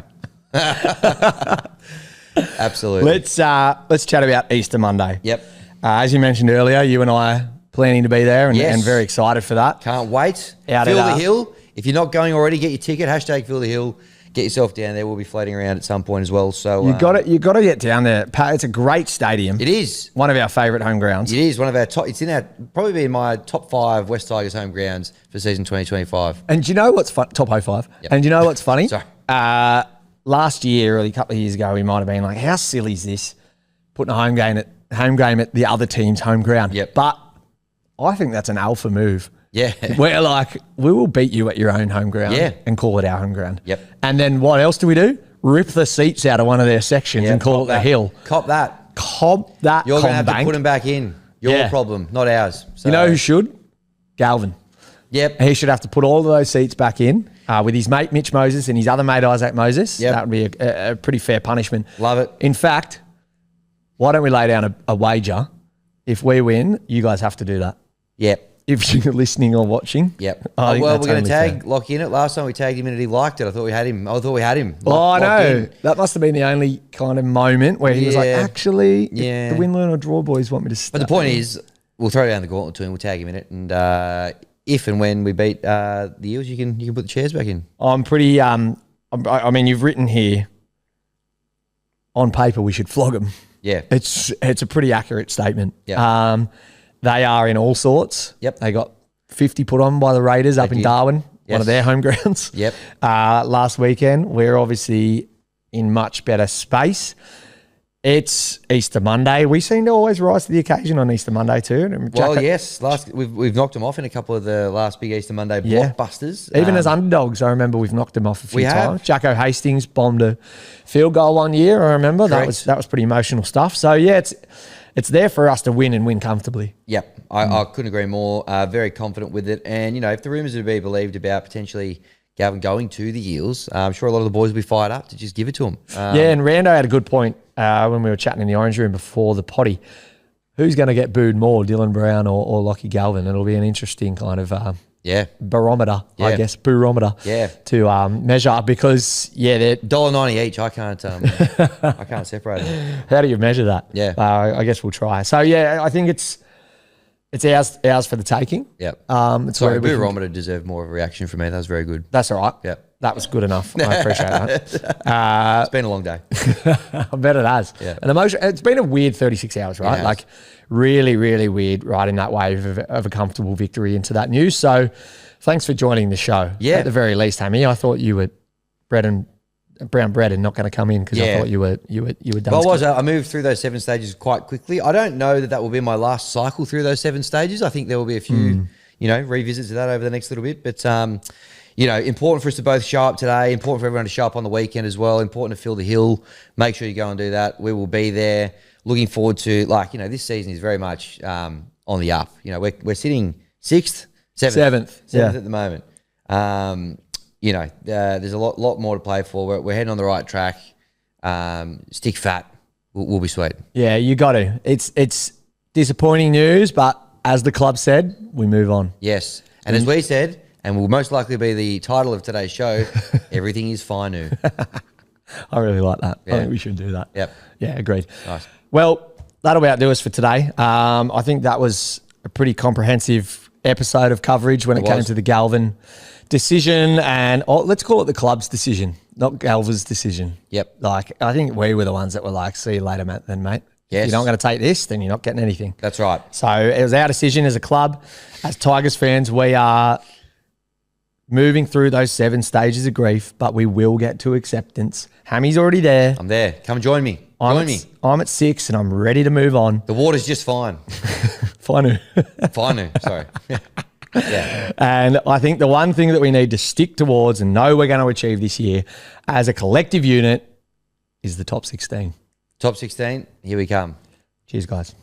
S2: Absolutely.
S1: Let's chat about Easter Monday.
S2: Yep.
S1: As you mentioned earlier, you and I planning to be there and very excited for that.
S2: Can't wait.
S1: Out
S2: Feel
S1: at
S2: the Hill. If you're not going already, get your ticket. # Feel the Hill. Get yourself down there. We'll be floating around at some point as well. So
S1: you got to get down there. It's a great stadium.
S2: It is
S1: one of our favourite home grounds.
S2: It is one of our top. It's in our probably be in my top 5 West Tigers home grounds for season 2025.
S1: And do you know what's fun? Top 05. Yep. And do you know what's funny?
S2: Sorry.
S1: Last year, or a couple of years ago, we might have been like, "How silly is this? Putting a home game at the other team's home ground."
S2: Yep.
S1: But I think that's an alpha move.
S2: Yeah.
S1: We're like, we will beat you at your own home ground and call it our home ground.
S2: Yep.
S1: And then what else do we do? Rip the seats out of one of their sections and call it the Hill.
S2: Cop that.
S1: You're
S2: going to have to put them back in. Your problem, not ours. So.
S1: You know who should? Galvin.
S2: Yep.
S1: He should have to put all of those seats back in. with his mate Mitch Moses and his other mate Isaac Moses.
S2: Yep.
S1: That would be a pretty fair punishment.
S2: Love it.
S1: In fact, why don't we lay down a wager? If we win, you guys have to do that.
S2: Yep.
S1: If you're listening or watching.
S2: Yep.
S1: I think
S2: Well,
S1: that's
S2: we're going to
S1: only
S2: tag
S1: fair.
S2: Lockie in it. Last time we tagged him in it, he liked it. I thought we had him.
S1: Oh, I
S2: Locked
S1: know.
S2: in.
S1: That must have been the only kind of moment where he was like,
S2: Yeah.
S1: actually,
S2: Yeah.
S1: the win, learn, or draw boys want me to stay.
S2: But the point is, we'll throw down the gauntlet to him. We'll tag him in it. And if and when we beat the Eels, you can put the chairs back in.
S1: I'm pretty, I mean, you've written here, on paper, we should flog them.
S2: Yeah.
S1: It's a pretty accurate statement.
S2: Yeah.
S1: They are in all sorts.
S2: Yep.
S1: They got 50 put on by the Raiders up in
S2: did.
S1: Darwin, one
S2: Yes.
S1: of their home grounds.
S2: Yep.
S1: Last weekend, we're obviously in much better space. It's Easter Monday. We seem to always rise to the occasion on Easter Monday too. And
S2: Well,
S1: Jacko-
S2: yes. We've knocked them off in a couple of the last big Easter Monday
S1: Yeah.
S2: blockbusters.
S1: Even as underdogs, I remember we've knocked them off a few
S2: We have.
S1: times. Jacko Hastings bombed a field goal one year. I remember
S2: Correct.
S1: that was pretty emotional stuff. So yeah, it's there for us to win and win comfortably.
S2: Yep, I couldn't agree more. Very confident with it. And, if the rumours are to be believed about potentially Galvin going to the Eels, I'm sure a lot of the boys will be fired up to just give it to him.
S1: Yeah, and Rando had a good point when we were chatting in the orange room before the potty. Who's going to get booed more, Dylan Brown or Lachy Galvin? It'll be an interesting kind of barometer, I
S2: Yeah.
S1: guess, barometer
S2: Yeah.
S1: to measure because, they're
S2: $1.90 each. I can't I can't separate them.
S1: how do you measure that?
S2: Yeah.
S1: I guess we'll try. So, I think it's ours for the taking.
S2: Yep.
S1: It's
S2: Sorry,
S1: where we can-
S2: barometer deserved more of a reaction from me. That was very good.
S1: That's all right.
S2: Yep.
S1: That was good enough. I appreciate that.
S2: It's been a long day.
S1: I bet it has.
S2: Yeah.
S1: And it's been a weird 36 hours, right?
S2: has.
S1: Like really, really weird riding that wave of a comfortable victory into that news. So thanks for joining the show.
S2: Yeah.
S1: At the very least, Hammy. I thought you were brown bread and not going to come in because I
S2: Yeah.
S1: thought you were done.
S2: Well, I moved through those 7 stages quite quickly. I don't know that will be my last cycle through those 7 stages. I think there will be a few, revisits of that over the next little bit. But, important for us to both show up today, important for everyone to show up on the weekend as well, important to fill the hill. Make sure you go and do that. We will be there. Looking forward to, this season is very much on the up. We're sitting 6th, 7th
S1: Yeah.
S2: at the moment. There's a lot more to play for. We're heading on the right track. Stick fat. We'll be sweet.
S1: Yeah, you got to. It's disappointing news, but as the club said, we move on.
S2: Yes. And as we said, and will most likely be the title of today's show, everything is Fainu.
S1: I really like that.
S2: Yeah.
S1: I think we should do that.
S2: Yep.
S1: Yeah, agreed.
S2: Nice.
S1: Well, that'll about do us for today. I think that was a pretty comprehensive episode of coverage when it came
S2: was.
S1: to the Galvin decision and let's call it the club's decision, not Galvin's decision.
S2: Yep.
S1: I think we were the ones that were like, see you later, mate, then, mate.
S2: Yes.
S1: If you're not going to take this, then you're not getting anything.
S2: That's right.
S1: So it was our decision as a club. As Tigers fans, we are moving through those 7 stages of grief, but we will get to acceptance. Hammy's already there.
S2: I'm there. Come join me. Join me.
S1: I'm at 6 and I'm ready to move on.
S2: The water's just fine.
S1: Fainu.
S2: Fainu, sorry. Yeah.
S1: And I think the one thing that we need to stick towards and know we're going to achieve this year as a collective unit is the top 16.
S2: Top 16, here we come.
S1: Cheers, guys.